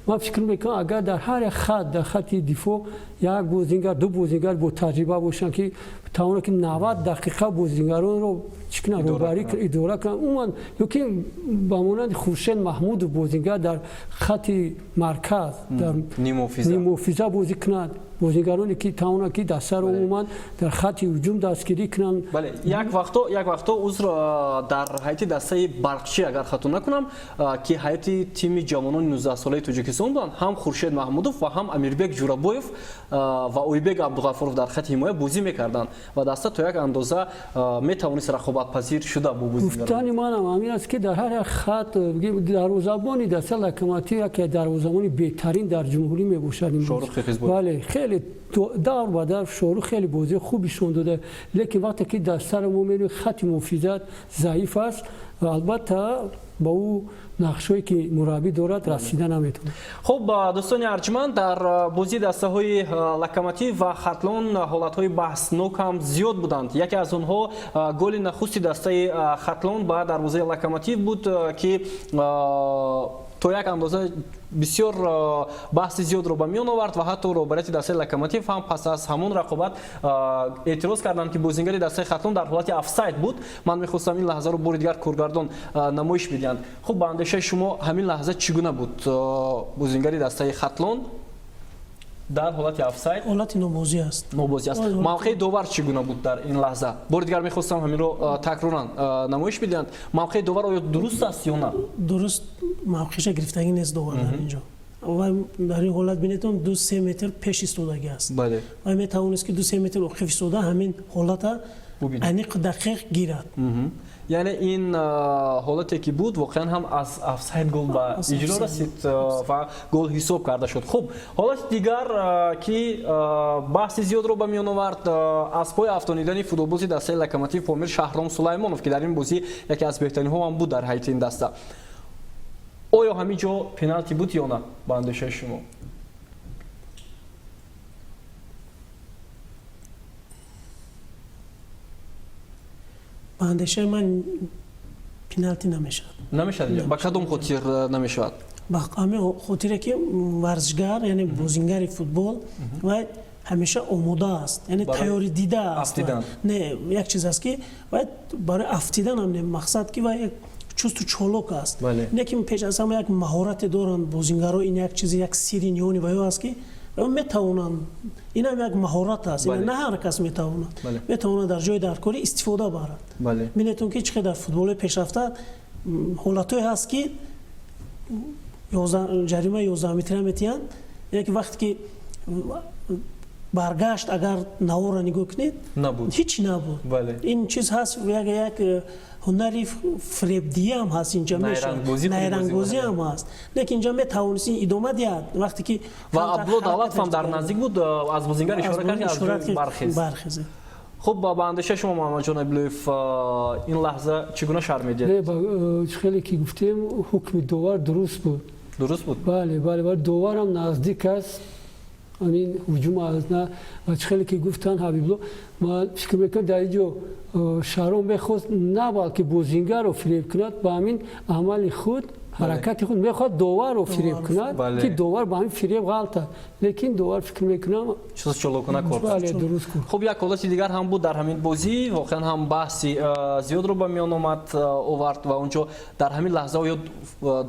من فکر میکنم اگر در هر خط در خط دفاع یک بازیگر دو بازیگر با تجربه باشن که تا که 90 دقیقه بازیگران رو چکنه روبری اداره کنن اون یکی با مانند خورشید محمود بازیگر در خط مرکز در نیموفیزا بازی کنند بازیگرانی که تا که دسته رو عموما در خط هجوم دستگیری کنن بله یک وقتا عذر در حیات دسته برقچی اگر خطا نکنم که حیات تیم جوانان 19 ساله تاجیکستان بودن هم خورشید محمودوف و هم امیربek جورابویف و اویبek عبدالغفورов در خط حمایه بازی میکردند و دسته تا یک اندازه میتوانست رقابت پذیر شده با بازیگران گفتن منم همین است که در هر خط دروازه‌بانی دسته لوکوموتیو که دروازه‌بانی بهترین در جمهوری میباشد بله خیلی دور با دور شروع خیلی بازی خوبیشون داده لیکن وقتی که دسته رو میبینیم خط مفیدات ضعیف است و البته با او نقشه‌ای که مربی دارد رسیدن نمیتونه خب دوستان ارجمند در بازی دسته های لوکوموتیو و خطلون حالت های بحثناک هم زیاد بودند یکی از اونها گل نخستی دسته خطلون با دروازه لوکوموتیو بود که تا یک اندازه بسیار بحث زیاد رو به میان آورد و حتی روبرت دسته لوکوموتیو هم پس از همون رقابت اعتراض کردند که بازیگری دسته خطلون در حالت افساید بود من میخواستم این لحظه رو بار دیگر کارگردان نمایش بدهند خب با اندیشه شما همین لحظه چگونه بود بازیگری دسته خطلون дар ҳолати офсайд ҳолати нобозӣ аст. нобозӣ аст. мавқеи довар чӣ гуна буд дар ин лаҳза? бори дигар мехостам ҳаминро такроран намоиш бидиҳанд. мавқеи довар оё дуруст аст ё на? дуруст мавқеша гирифтагӣ нест довар дар инҷо. ва дар ин ҳолат бинедон 2-3 метр пеш истодагӣ аст. бале. ва метавонист ки 2-3 метр оқиф истода ҳамин ҳолата аниқ дақиқ гирад. яъне ин ҳолате ки буд воқеан ҳам аз офсайд гол ба иҷро расид ва гол ҳисоб карда шуд. хуб, ҳолати дигар ки баҳси зиёдро ба миён овард аз пои афтонидани футболбози дастаи Локомотив Помир Шаҳром Сулаймонов ки дар ин бозӣ яке аз беҳтаринҳо ҳам буд дар ҳайати ин даста. оё ҳамин ҷо пеналти буд ё на ба андешаи шумо? ба андешаи ман пеналти намешавад. намешавад? ба кадом хотир намешавад? ба ҳамин хотире ки варзишгар яъне бозингари футбол ва ҳамеша омода аст, яъне тайёри дида аст. не як чиз аст ки бояд барои афтидан ҳам мақсад ки ва як чусту чолок аст. не ки пеш аз ҳама як маҳорате доранд бозингаро, ин як чизи як сири ниёни ва ё аст ки метавонанд, ин ҳам як маҳорат аст, не ҳар кас метавонад дар ҷои даркорӣ истифода барад. бинедон ки чӣ қадар дар футболи пешрафта ҳолатое ҳаст ки ҷарима 11 метра метиҳанд, як вақте ки баргашт агар навора нигоҳ кунед ҳеҷ набуд. ин чиз ҳаст, як ҳунари фребдиҳам ҳаст инҷа, найрангбозӣ ҳам ҳаст, лекин инҷа метавонист идома диҳад вақте ки ва Абдулло Давлатовам дар наздик буд, аз бозингар ишора кард ки аз бархез. хуб, ба андешаи шумо Муҳаммадҷон Абдуллоев ин лаҳза чӣ гуна шаҳр медиҳад? хеле ки гуфтем ҳукми довар дуруст буд. дуруст буд? бале, ва доварам наздик аст. ҳамин ҳуҷум азна ва хеле ки гуфтан Ҳабибло, ман фикр мекунам дар инҷо Шаҳром мехост на балки бозингарро фиреб кунад, ба ҳамин амали худ ҳаракати худ мехоҳад доварро фиреб кунад, ки довар ба ҳамин фиреб ғалт аст, лекин довар фикр мекунам чолокона кор дуруст курд. хуб, як ҳолати дигар ҳам буд дар ҳамин бозӣ, воқеан ҳам баҳси зиёдро ба миён овард ва онҷо дар ҳамин лаҳза оё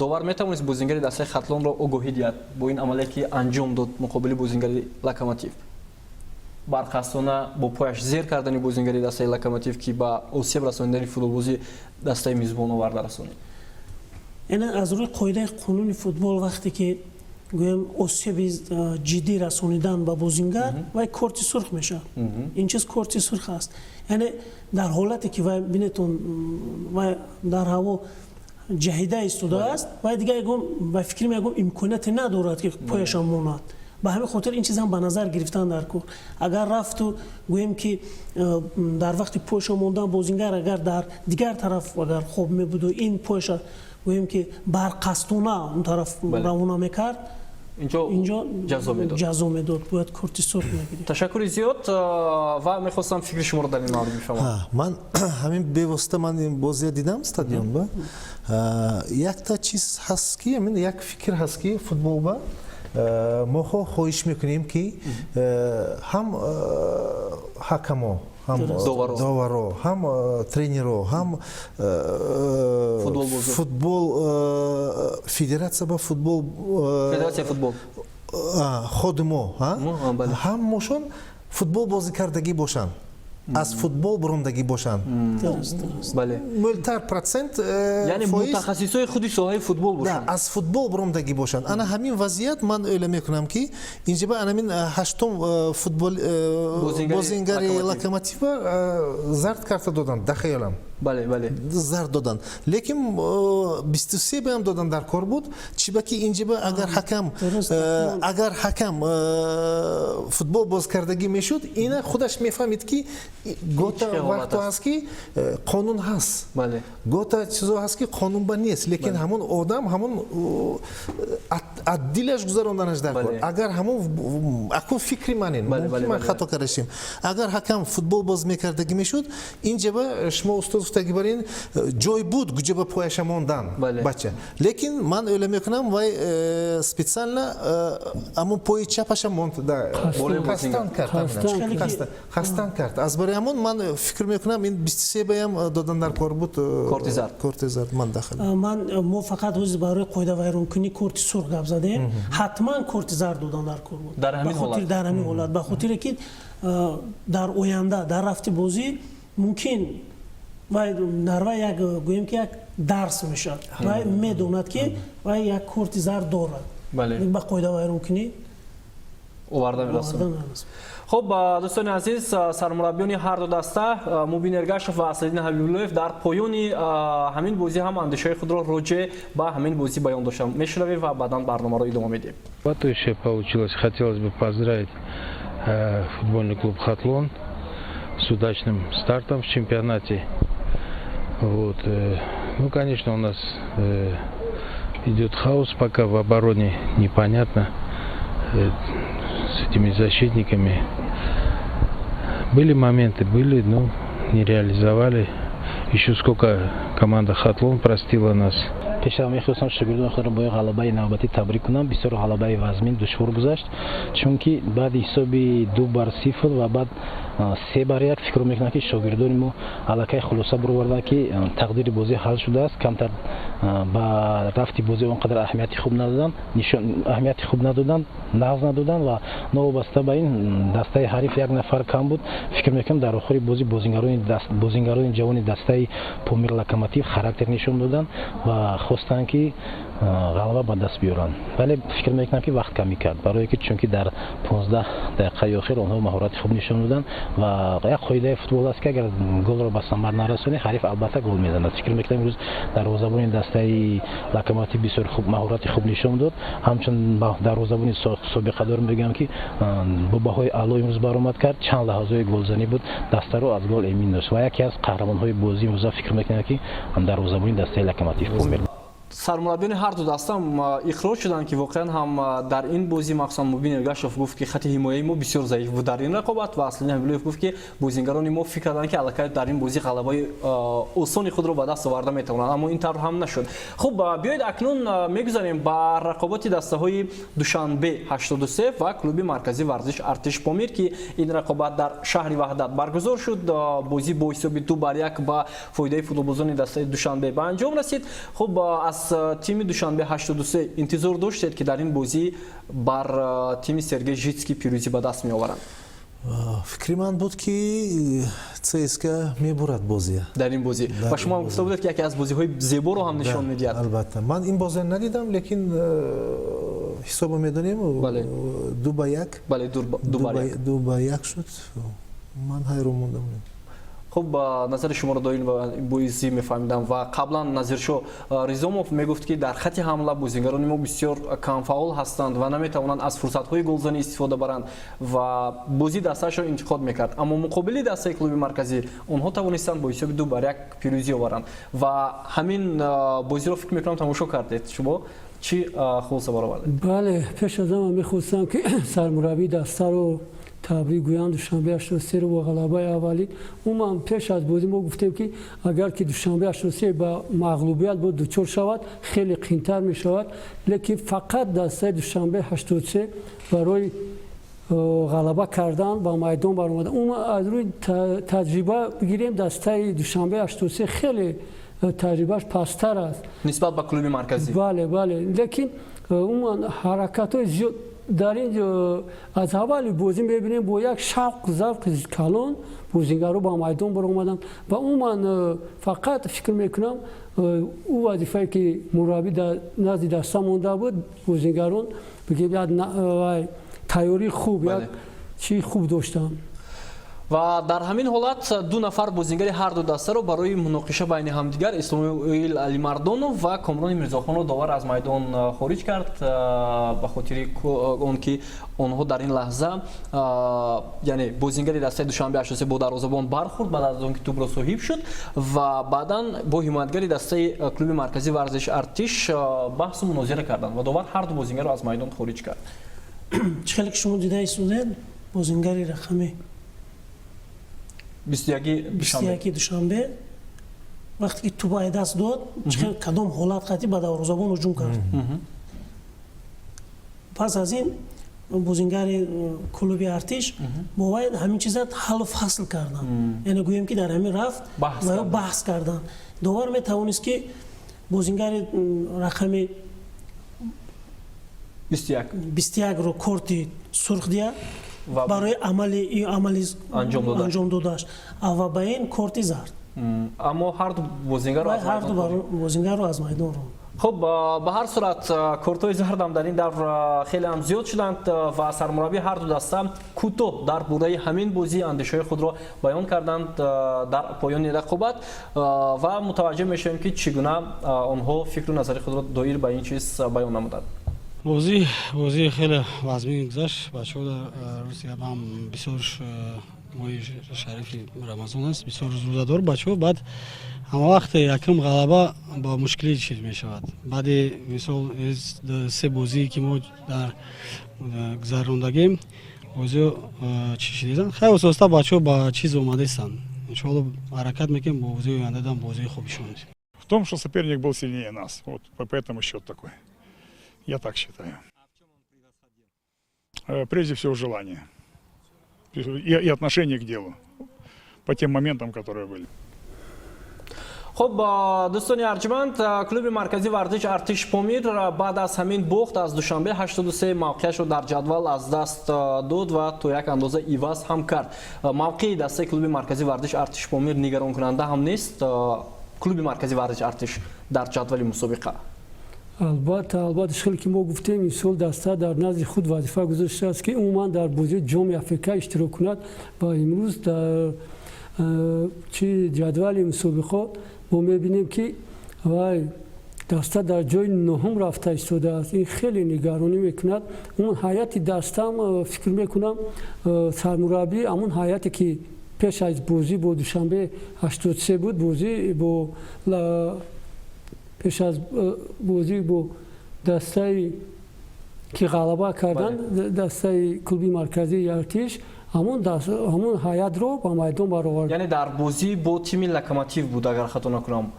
довар метавонист бозингари дастаи Хатлонро огоҳӣ диҳад бо ин амалие ки анҷом дод муқобили бозингари Локомотив? барқастона бо пояш зер кардани бозингари дастаи Локомотив ки ба осеб расонидани футболбози дастаи мизбон оварда расонид. яъне аз рӯи қоидаи қонуни футбол вақте ки гӯем осеби ҷиддӣ расонидан ба бозингар вай корти сурх мешавад. ин чиз корти сурх аст. яъне дар ҳолате ки вай бинетон вай дар ҳаво ҷаҳида истодааст, вай дигар ба фикри ягон имконияте надорад ки пояша монад. ба ҳамин хотир ин чиз ҳам ба назар гирифтан дар кор. агар рафту гӯем ки дар вақти пояша мондан бозингар агар дар дигар тараф агар хоб мебуду, ин пояша гӯем ки барқастона он тараф равона мекард, инҷо ҷазо медод, бояд корти сурх мегирифт. ташаккури зиёд ва мехостам фикри шуморо дар ин маврид бифаҳмам. ман ҳамин бевосита ман ин бозия дидам стадион ба якта чиз ҳаст ки як фикр ҳаст ки футбол ба моҳо хоҳиш мекунем ки ҳам ҳакамо, ҳам доваро, ҳам тренеро, ҳам футбол федератсия ба футбол ходимо ҳаммошон футбол бозӣ кардагӣ бошанд, аз футбол бурондагӣ бошанд. мӯлтар процент яъне мутахассисои худи соҳаи футбол бошанд, аз футбол бурондагӣ бошанд. ана ҳамин вазъият ман о'йла мекунам ки инҷа ба анамин ҳаштум футбол бозингари Локомотива зард карта доданд, дахаёлам зард доданд, лекин 23 баам додан дар кор буд. чӣ ба ки инҷа ба агар ҳакам футбол бозкардагӣ мешуд, ина худаш мефаҳмид ки гота вақто ҳаст ки қонун ҳаст, гота чизо ҳаст ки қонунба нест, лекин ҳамон одам ҳамон аз дилаш гузаронданаш дар кор. агар ҳамон акун фикри манин, ман хато кардашем, агар ҳакам футбол боз мекардагӣ мешуд, инҷа ба шумо устоз гуфтагӣ барин ҷой буд гуҷа ба пояша мондан бача, лекин ман о'йла мекунам вай специально амон пои чапаша монд, қастан кард, аз барои бароямон ман фикр мекунам ин 23 баям додан дар кор буд кортизар ман дахал ман мо фақат ҳози барои қоидавайронкунӣ корти сурх гап задем ҳатман корти зар додан дар кор буд дар ҳамин ҳолат ба хотире ки дар оянда дар рафти бозӣ мумкин вай нарва як гӯем ки як дарс мешавад вай медонад ки вай як корти зар дорад ба қоидавайронкунӣ оварда мерасад. خب دوستان عزیز سرمربیان هر دو دسته مبین ارگاشف و اسدالدین حبیب‌اللهیف در پایان همین بازی هم اندیشه خود را راجع به همین بازی بیان داشتم. میشنویم و بعداً برنامه رو ادامه میدیم. Потрясающе получилось. Хотелось бы поздравить футбольный клуб «Хатлон» с удачным стартом в чемпионате. Вот. Ну, конечно, у нас идет хаос, пока в обороне непонятно. С этими защитниками были моменты, но не реализовали. Еще сколько команда «Хатлон» простила нас. пешам мехостам шогирдони худро бо ғалабаи навбатӣ табрик кунам. Бисёр ғалабаи вазмин душвор гузашт, чунки баъди ҳисоби 2-0 ва баъд 3-1 фикр мекунам ки шогирдони мо аллакай хулоса буроварданд ки тақдири бозӣ ҳал шудааст. камтар ба рафти бозӣ он қадар аҳамияти хуб надоданд, нағз надоданд ва новобаста ба ин дастаи ҳариф як нафар кам буд. фикр мекунам дар охири бозӣ бозингарони ҷавони дастаи Помир Локомотив характер нишон доданд ва хостанд ки ғалаба ба даст биёранд. Вале фикр мекунам ки вақт камӣ кард, барое ки чунки дар 15 дақиқаи охир онҳо маҳорати хуб нишон доданд ва як қоидаи футбол аст ки агар голро ба самар нарасонӣ ҳариф албатта гол мезанад. фикр мекунам имрӯз дарвозабони дастаи Локомотив бисёр маҳорати хуб нишон дод. ҳамчун дарвозабони собиқадор мегӯям ки бо баҳои аъло имрӯз баромад кард. чанд лаҳазаи голзанӣ буд, дастаро аз гол эмин дошт ва яке аз қаҳрамонҳои бозӣ имрӯза фикр мекунам ки дарвозабони дастаи Локомотив Помир. سرمربیان هر دو دسته هم اخراج شدن که واقعا هم در این بازی مخصوصا مبین ارگاشف گفت که خط حمایتی ما بسیار ضعیف بود در این رقابت و اسدالدین حبیب‌اللهیف گفت که بازیگران ما فکر کردن که الکی در این بازی غلبه آسانی خود را به دست آورده میتونن، اما این طور هم نشد. خب بیایید اکنون میگذاریم با رقابت دسته های دوشنبه 83 و کلوب مرکزی ورزش ارتش پامیر که این رقابت در شهر وحدت برگزار شد. بازی با حساب 2-1 با فایده فوتبالبازان دسته دوشنبه به انجام رسید. خب از تیم دوشنبه 83 انتظار داشتید که در این بازی بر تیم سرگئی ژیتسکی پیروزی به دست می آورند؟ فکری من بود که ЦСКА میبرد بازی در این بازی و شما گفته بودید که یکی از بازی‌های زیبا رو هم نشان می‌دهد. البته من این بازی ندیدم لیکن حساب می‌دونیم 2-1 بله 2-1 شد. من حیران موندم. خب نظر شما رو دارین و بازی میفهمیدم و قبلا نظرشو ریزوموف میگفت که در خط حمله بازیگران ما بسیار کم فعال هستند و نمیتوانند از فرصت‌های گلزنی استفاده برند و بازی دسته‌شو انتقاد میکرد، اما مقابل دسته کلوب مرکزی اونها توانستند با حساب 2-1 پیروزی آورند و همین بازی رو فکر میکنم تماشا کردید. شما چی خلاصه برآوردید؟ بله پیش از همه میخواستم که سرمربی دسته رو تبریک گویم. دوشنبه 83 رو با غلبه اولی عموما پیش از بازی ما گفتیم که اگر که دوشنبه 83 با مغلوبیت بود دچار شود خیلی قین‌تر می شود، لیکن فقط دسته دوشنبه 83 برای غلبه کردن با میدان برآمدن. اون از روی تجربه بگیریم دسته دوشنبه 83 خیلی تجربهش پستر است نسبت به کلوب مرکزی. بله لیکن اون حرکت‌های زیاد در اینجا از اول بازی می‌بینیم با یک شوق ذوق کلان بازیگرا با میدان برآمدن و من فقط فکر میکنم او وظیفه‌ای که مربی در نزد دسته مونده بود بازیگران بگیم تیاری خوب یک چی خوب داشتن. و در همین حالت دو نفر بازیگر هر دو دسته رو برای مناقشه بین همدیگر اسماعیل علیمردانов و کامران میرزاخان رو داور از میدان خارج کرد به خاطر اونکه آنها در این لحظه یعنی بازیگر دسته دوشنبه 83 با دروازه‌بان برخورد بعد از اونکه توپ را صاحب شد و بعداً با حمایتگر دسته کلوب مرکزی ورزش ارتش بحث و مناظره کردند و داور هر دو بازیگر رو از میدان خارج کرد. چه شما دیده ایستودن بازیگر رقمی 21 دوشنبه وقتی که توپ دست داد کدام حالت خطی به دروازه‌بان هجوم کرد. پس از این бозингари клуби артиш бо вай ҳамин чиза ҳаллу фасл кардан, яъне гӯем ки дар ҳамин рафт ва баҳс кардан. Довар метавонист ки бозингари рақами 21-ро корти сурх дия барои амали анҷом додаш ва ба ин корти зард. Аммо ҳарду бозингарро аз майдон ро. خب به هر صورت کورتوی زردم در این دور خیلی هم زیاد شدند و سرمربی هر دو دسته کوتاه در باره همین بازی اندیشه خود را بیان کردند در پایان رقابت و متوجه میشیم که چگونه آنها فکر و نظر خود را دایر به این چیز بیان نمودند. بازی خیلی وزمین گذشت. بچه‌ها در روسیه هم بسیار ماه شریف رمضان است، بسیار روزادار بچه‌ها. بعد اما وقت یکم غلبه با مشکلی چیز می شود. بعد مثال از سه بازی که ما در گذراندگیم بازی چی دیدن خیلی اساسا بچه‌ها با چیز اومده هستند. ان شاء الله حرکت میکنیم با بازی آینده دام بازی خوبشون. В том, что соперник был сильнее нас. Вот поэтому счет такой. Я так считаю. Прежде всего желание и отношение к делу по тем моментам, которые были. خب دوستان ارجمند، کلوب مرکزی ورزش ارتش پامیر بعد از همین باخت از دوشنبه 83 موقعش رو در جدول از دست داد و تو یک اندازه ایواز هم کرد. موقع دسته کلوب مرکزی ورزش ارتش پامیر نگران کننده هم نیست. کلوب مرکزی ورزش ارتش در جدول مسابقه البته خیلی که ما گفتیم این سال دسته در نزد خود وظیفه گذاشته است که عموما در بازی جام افریقا اشتراک کند و امروز در جدول مسابقه ما میبینیم که وای دسته در جای نهم رفته ایستاده است. این خیلی نگرانی میکند. اون هیئت دسته هم فکر میکنم سرمربی همون هیئتی که پیش از بازی با دوشنبه 83 بود، بازی با پیش از بازی با دسته که غلبه کردن دسته کلوب مرکزی ارتش همون هیئت رو با میدان برآورد. یعنی در بازی با تیم لوکوموتیو بود اگر خطا نکنم.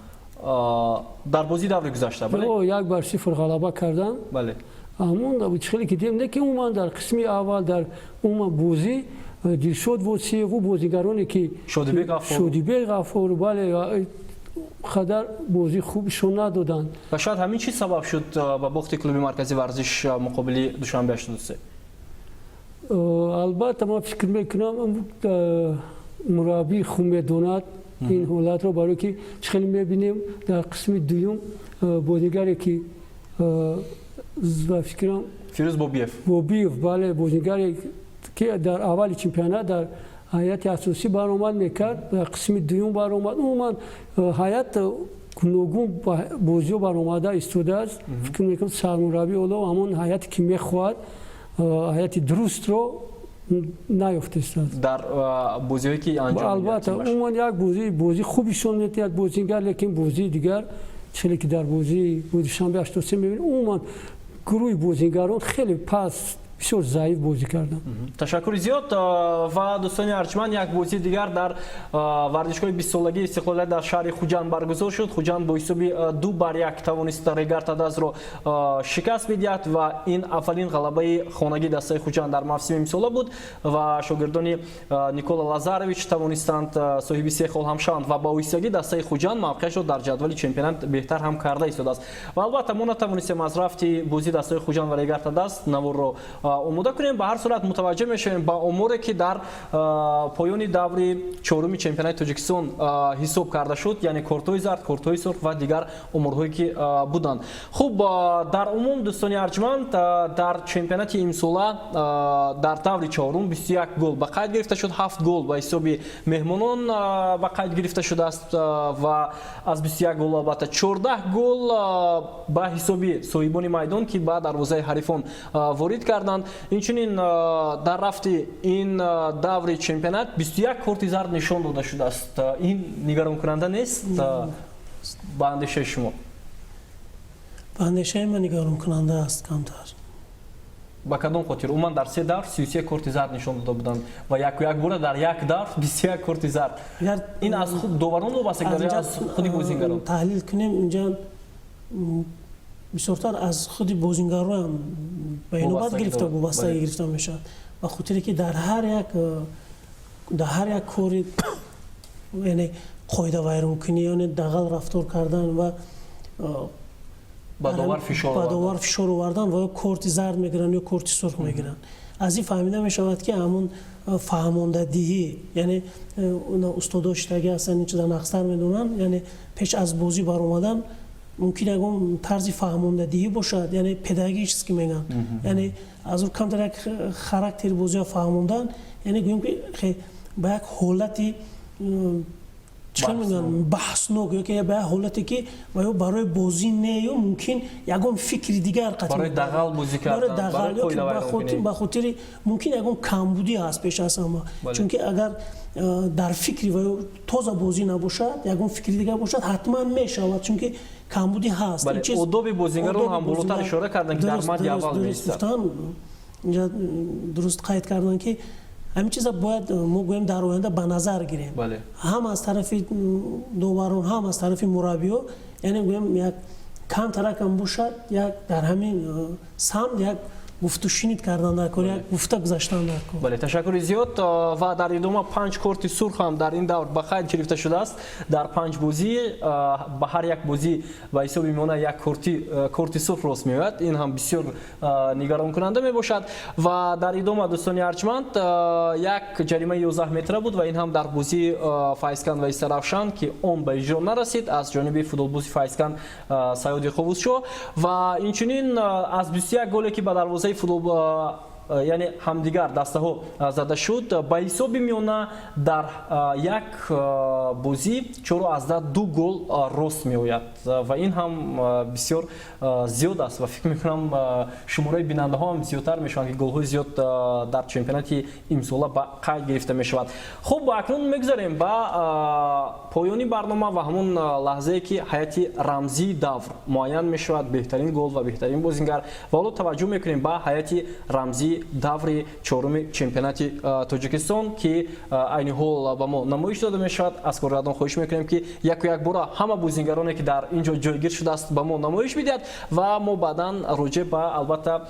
در بازی دور گذشته بله. یک بر صفر غلبه کردن. بله. همون چیزی که دیدیم نه که عموما در قسم اول در عموما بازی دلشاد وصی و بازیگرانی که شودیبه غفور بله خدر بازی خوبشون ندادن. و شاید همین چیز سبب شد با باخت کلوب مرکزی ورزش مقابل دوشنبه 83. البته ما فکر میکنم مربی خوب میداند این حالت رو، برای که خیلی میبینیم در قسم دوم بازیگری که فکرم فیروز بوبیف بله بازیگری که در اول چمپیونات در هیئت اساسی برآمد میکرد، در قسم دوم برآمد. عموما هیئت گوناگون بازی برآمده ایستاده است. فکر میکنم سرمربی اولا همون هیئتی که میخواد هیئت درست رو نیافته است. در بازی‌هایی که انجام میدهد البته عموما یک بازی خوبشون میتید بازیگر، لیکن بازی دیگر چلی که در بازی شنبه 83 میبینیم عموما گروه بازیگران خیلی پس بسیار ضعیف بازی کردن. تشکر زیاد. و دوستان ارجمند، یک بازی دیگر در ورزشگاه 20 سالگی استقلالیت در شهر خوجند برگزار شد. خوجند با حساب 2-1 توانست ریگارتاداز را شکست بدهد و این اولین غلبه خانگی دسته خوجند در موسم امسال بود و شاگردان نیکولا لازارویچ توانستند صاحب 3 گل هم شوند و با حساب دسته خوجند موقعش را در جدول چمپیونات بهتر هم کرده ایستاده است. و البته ما نتوانستیم از رفت بازی دسته خوجند و ریگارتاداز نوار را اموده کنیم. به هر صورت متوجه میشیم با اموری که در پایان دور چهارم چمپیونات تاجیکستان حساب کرده شد، یعنی کارت‌های زرد، کارت‌های سرخ و دیگر امورهایی که بودند. خب در عموم دوستان ارجمند در چمپیونات امسال در دور چهارم 21 گل به قید گرفته شد، 7 گل به حساب مهمانان به قید گرفته شده است و از 21 گل البته 14 گل به حساب صاحبان میدان که به دروازه حریفان وارد کردند. اینچنین در رفت این دور چمپیونات 21 کارت زرد نشان داده شده است. این نگران کننده نیست به اندیشه شما؟ به اندیشه من نگران کننده است کمتر. با کدام خاطر؟ عموما در 3 دور 33 کارت زرد نشان داده بودند و یک بار در یک دور 21 کارت زرد. این از خود داوران وابسته است یا از خود بازیگران؟ تحلیل کنیم اینجا بسیارتر از خود بازیگران ба инобат гирифта вобастагӣ гирифта мешавад ба хотире ки дар ҳар як кори яъне қоидавайронкунӣ яъне дағал рафтор кардан ва бадовар фишор овардан ва ё корти зард мегиранд ё корти сурх мегиранд. аз ин фаҳмида мешавад ки ҳамон фаҳмондадиҳӣ яъне устодоштаги ҳастанд ин чиза нақстар медонанд яъне пеш аз бозӣ баромадан мумкин ягон тарзи фаҳмондадиҳӣ бошад яъне педагогически мегӯям яъне аз ӯ камтар як характери бозиро фаҳмондан яъне гӯем ки ба як ҳолати чӣ мегӯям баҳснок ёки ба як ҳолате ки барои бозӣ не ё мумкин ягон фикри дигар барои дағал бозӣ кардан ба хотири мумкин ягон камбудӣ ҳаст пеш аз ҳама чунки агар дар фикри ва тоза бозӣ набошад ягон фикри дигар бошад ҳатман мешавад чунки камбудӣ ҳаст одоби бозигарон ҳам болотар ишора кардан ки дар мадди аввал гуфтан инҷа дуруст қайд кардан ки ҳамин чиза бояд мо гӯем дар оянда ба назар гирем ҳам аз тарафи доварон ҳам аз тарафи мураббиё яъне гӯем як камтаракам бошад як дар ҳамин самт як гуфтушинид кардан дар кор як гуфта гузаштан дар кор. Бале, ташаккури зиёд ва дар идома 5 корти сурх ҳам дар ин давр ба қайд гирифта шудааст. Дар 5 бозӣ ба ҳар як бозӣ ба ҳисоби миёна як корти сурх рост меояд. Ин ҳам бисёр нигаронкунанда мебошад ва дар идома дӯстони арҷманд як ҷаримаи 11 метра буд ва ин ҳам дар бозии Файзкан ва Истаравшан ки он ба иҷро нарасид аз ҷониби футболбози Файзкан Саёди Ховузшо ва инчунин аз 21 голе ки ба дарвоза футбол яъне ҳамдигар дастаҳо зада шуд ба ҳисоби миёна дар як бозӣ 4/2 гол рост меояд ва ин ҳам бисёр зиёд аст ва фикр мекунам шумораи бинандаҳо ҳам зиёдтар мешаванд ки голҳои зиёд дар чемпионати имсола ба қайд гирифта мешавад. Хуб, акнун мегузарем ба поёни барнома ва ҳамон лаҳзае ки ҳайати рамзии давр муайян мешавад беҳтарин гол ва беҳтарин бозингар ва ҳоло таваҷҷӯҳ мекунем ба ҳайати рамзии даври чоруми чемпионати Тоҷикистон ки айни ҳол ба мо намоиш дода мешавад. Аз коргардон хоҳиш мекунем ки яку як бора ҳама бозингароне ки дар инҷо ҷойгир шудааст ба мо намоиш бидиҳад ва мо баъдан роҷеъ ба албатта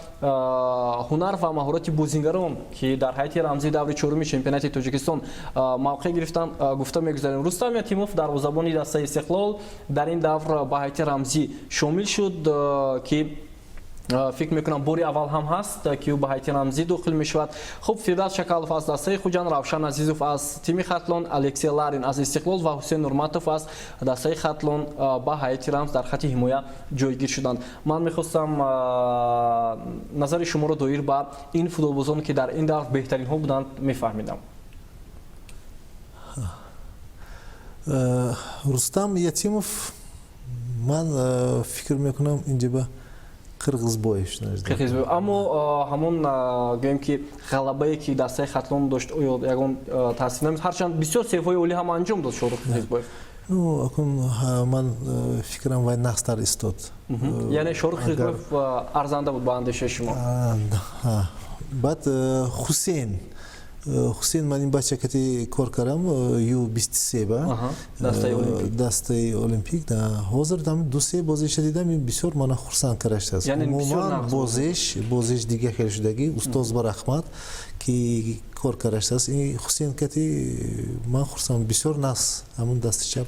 ҳунар ва маҳорати бозингарон ки дар ҳайати рамзии даври чоруми чемпионати Тоҷикистон мавқеъ гирифтан гуфта мегузарем. Рустам Ятимов дарвозабони дастаи Истиқлол дар ин давр ба ҳайати рамзӣ шомил шуд ки фикр мекунам бори аввал ҳам ҳаст ки ӯ ба ҳайати рамзӣ дохил мешавад. Хуб, Фирдавс Шакалов аз дастаи Хуҷанд, Равшан Азизов аз тими Хатлон, Алексей Ларин аз Истиқлол ва Ҳусейн Нурматов аз дастаи Хатлон ба ҳайати рамз дар хати ҳимоя ҷойгир шуданд. Ман мехостам назари шуморо доир ба ин футболбозон ки дар ин давр беҳтаринҳо буданд мефаҳмидам. Рустам Ятимов ман фикр мекунам инҷа Қирғизбоев аммо ҳамон гӯем ки ғалабае ки дастаи Хатлон дошт оё ягон таъсир намед ҳарчанд бисёр сеҳвҳои олӣ ҳам анҷом дод Шорух Қирғизбоев. акун ман фикрам вай нақстар истод. Яъне Шорух Қирғизбоев арзанда буд ба андешаи шумо. Баъд Ҳусейн ман ин бача кати кор кардам Ю-23 ба дастаи Олимпик ҳозир ду-се бозиша дидам ин бисёр мана хурсанд кардаштааст. Умуман бозиш дига хел шудагӣ устоз Барахмат ки кор кардаштааст. Ин Ҳусейн кати ман хурсанд бисёр нақс ҳамун дасти чап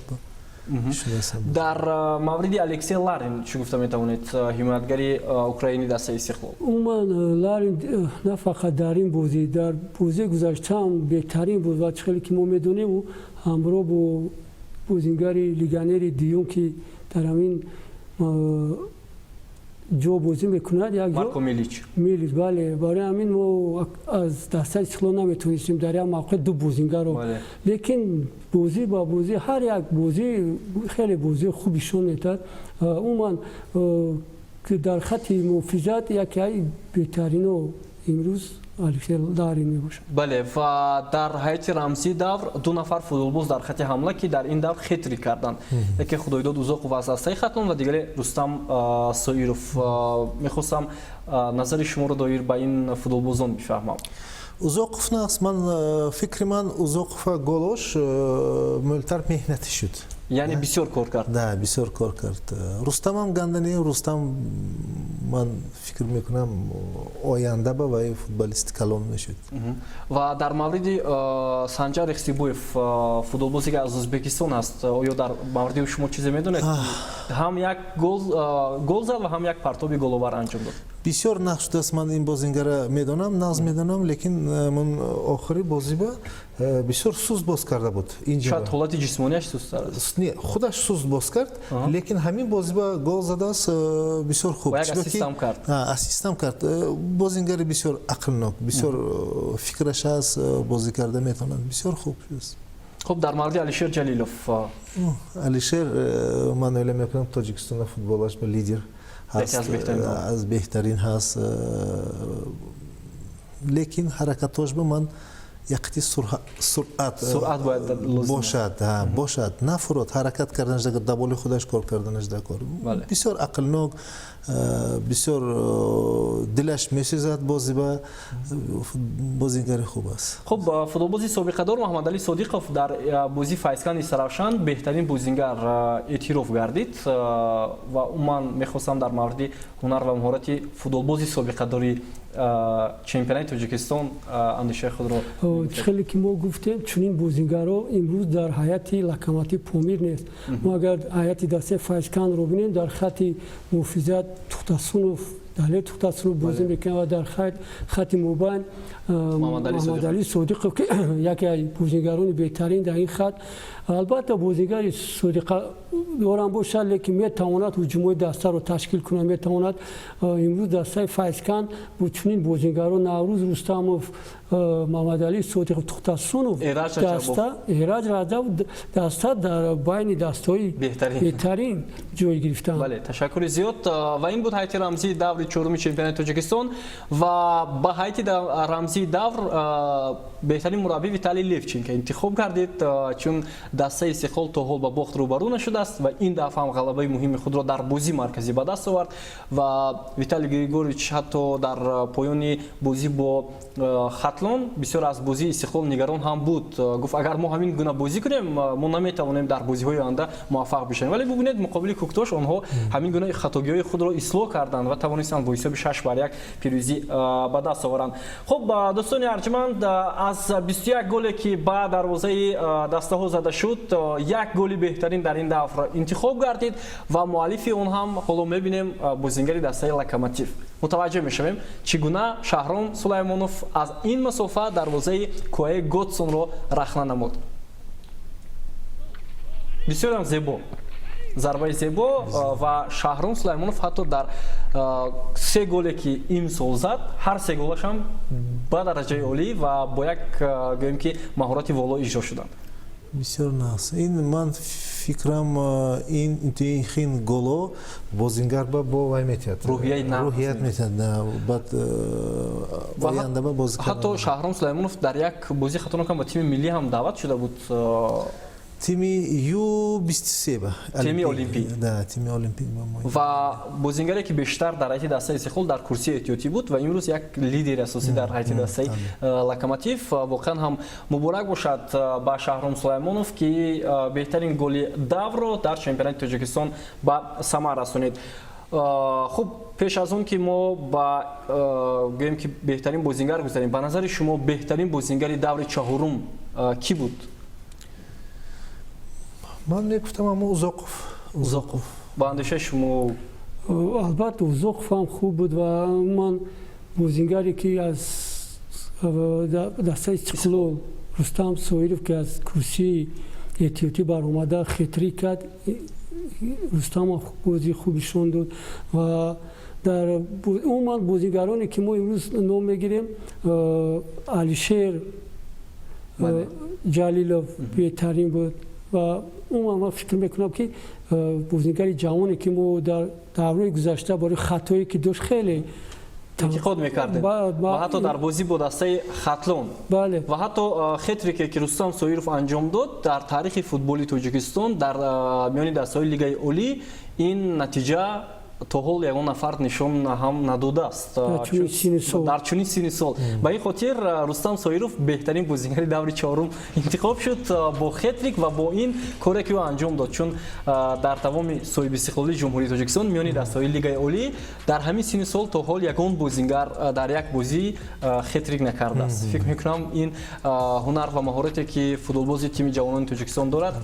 дар мавриди Алексей Ларин чӣ гуфта метавонед ҳимоятгари украини дастаи Истиқлол? умуман Ларин на фақат дар ин бозӣ дар бозии гузаштаам беҳтарин буд ва хеле ки мо медонем ҳамроҳ бо бозингари легионери дуюм ки дар ҳамин ҷо бозӣ мекунад як Марко Милич, бале, барои ҳамин мо аз дастаи Истиқлол наметавонистем дар як мавқеъ ду бозингаро, лекин бозӣ ба бозӣ ҳар як бозӣ хеле бозии хуб нишон медиҳад. Умуман дар хати муҳофизат яке аз беҳтарино имрӯз Алексей Ларин мебошад. Бале, ва дар ҳайати рамзии давр ду нафар футболбоз дар хати ҳамла ки дар ин давр хетрик карданд. Яке Худоидод Узоқов аз дастаи Хатлон ва дигаре Рустам Соиров. Мехостам назари шуморо доир ба ин футболбозон бифаҳмам. Узоқов нақс ман фикри ман Узоқова голош мӯлтар меҳнатӣ шуд. یعنی بسیار کار کرد. Да, بسیار کار کرد. رستم هم گندنی، رستم من فکر میکنم آینده با وی فوتبالیست کلان میشد. و در مورد سنجر اخسیبویف فوتبالبازی که از ازبکستان است، آیا در مورد شما چیزی میدونید؟ هم یک گل زد و هم یک پرتابی گل‌آور انجام داد. بسیار نقش دست من این بازیگر میدونم، ناز میدونم، لیکن من آخری بازی با بسیار سوز باز کرده بود. شاید حالت جسمانیش سوز است. نه، خودش سوز باز کرد، لیکن همین بازی با گل زده است بسیار خوب. و یک اسیستم کرد. اسیستم کرد. بازیگر بسیار عقلناک، بسیار فکرش است، بازی کرده میتونه، بسیار خوب است. خب در مورد علیشیر جلیلوف. علیشیر من اول میکنم تاجیکستان فوتبالش به لیدر از بهترین هست، لیکن حرکتاش به من یکی سرعت باشد، نه فرود حرکت کردنش در دبال خودش کار کردنش در کار. بسیار عقلناک، بسیار دلش میسوزد، بازیگر خوب است. خب فوتبالبازی سابقه دار محمد علی صادقов در بازی فایزکان سراوشان بهترین بازیگر اعتراف گردید و من میخواستم در مورد هنر و مهارت فوتبالبازی سابقه داری چمپیونات تاجیکستان اندیشه خود رو خیلی که ما گفتیم چنین بازیگرا امروز در هیئت لوکوموتیو پامیر نیست. ما اگر هیئت دسته فایزکان رو ببینیم در خط محافظت توختاسونوف دلیل توختاسونوف بازی میکنه و در خط مبین محمد علی صادقov که یکی از بازیگران بهترین در این خط. البته بازیگر صادق دوران باشه، لیکن میتواند هجوم دسته رو تشکیل کنه، میتواند امروز دسته فایزکان با چنین بازیگران نوروز رستموف، محمد علی صادقov، توختاسونوف دسته ایرج رجب دسته در بین دسته‌های بهترین جای گرفتن. بله، تشکر زیاد. و این بود هیئت رمزی دور چهارم چمپیونات تاجیکستان و با هیئت رمزی دور بهترین مربی ویتالی لیفچینکو انتخاب کردید، چون دسته استقلال تا حال با باخت روبرو نشده است و این دفعه هم غلبه مهم خود را در بازی مرکزی به دست آورد و ویتالی گریگورویچ حتی در پایان بازی با خاتلون بسیار از بازی استقلال نگران هم بود. گفت اگر ما همین گونه بازی کنیم ما نمیتوانیم در بازی‌های آینده موفق بشیم. ولی ببینید مقابل کوکتاش آنها همین گونه خطاگی‌های خود را اصلاح کردند و توانستند با حساب 6-1 پیروزی به دست آورند. خب دوستان ارجمند، از 21 گلی که با دروازه دسته ها زده شد، یک گلی بهترین در این دور انتخاب گردید و مؤلف اون هم حالا می‌بینیم بازیگر دسته لوکوموتیو. متوجه میشویم چگونه شهرام سلیمانوف از این مسافه دروازه کوه گوتسون رو رخنه نمود. بسیار هم زیبا، ضربه زیبا و شهرام سلیمانوف حتی در 3 گلی که امسال زد، هر 3 گلش هم با درجه عالی و با یک گویم که مهارت والا اجرا شدن. بسیار ناس. این من فکرم این خین گلو بازیگر با وای میتاد. روحیت میتاد. بعد آینده با بازی. حتی شهرام سلیمانوف در یک بازی خطرناک با تیم ملی هم دعوت شده بود. تیم U23 تیم المپیک. ده تیم المپیک و بازیگری که بیشتر در هیئت دسته استقلال در کرسی احتیاطی بود و امروز یک لیدر اساسی در هیئت دسته لوکوموتیو. واقعا هم مبارک باشد با شهرام سلیمانوف که بهترین گل دور رو در چمپیونات تاجیکستان به ثمر رسانید. خب پیش از اون که ما با گویم که بهترین بازیگر گذاریم، به نظر شما بهترین بازیگر دور چهارم کی بود؟ من میگفتم اما اوزاقوف. با اندیشه شما؟ البته اوزاقوف هم خوب بود و من بازیگری که از دسته استقلال رستم سویروف که از کرسی احتیاطی بر اومده خطری کرد، رستم بازی خوبشون داد و در عموما بازیگرانی که ما امروز نام میگیریم علیشیر جلیلوف بهترین بود و من فکر میکنم که بازیگر جوانی که ما در دوران گذشته برای خطایی که داشت خیلی انتقاد میکردیم و حتی در بازی با دسته خاتلون و حتی خطری که رستم سویروف انجام داد در تاریخ فوتبال تاجیکستان در میان دسته‌های لیگ عالی این نتیجه то ҳол ягон нафар нишон ҳам надодааст дар чунин синни сол. Ба ин хотир Рустам Соиров беҳтарин бозингари даври чорум интихоб шуд бо хетрик ва бо ин коре ки ӯ анҷом дод, чун дар тамоми соҳиби истиқлолии Ҷумҳурии Тоҷикистон миёни дастаҳои Лигаи Олӣ дар ҳамин синни сол то ҳол ягон бозингар дар як бозӣ хетрик накардааст. Фикр мекунам ин ҳунар ва маҳорате ки футболбози тими ҷавонони Тоҷикистон дорад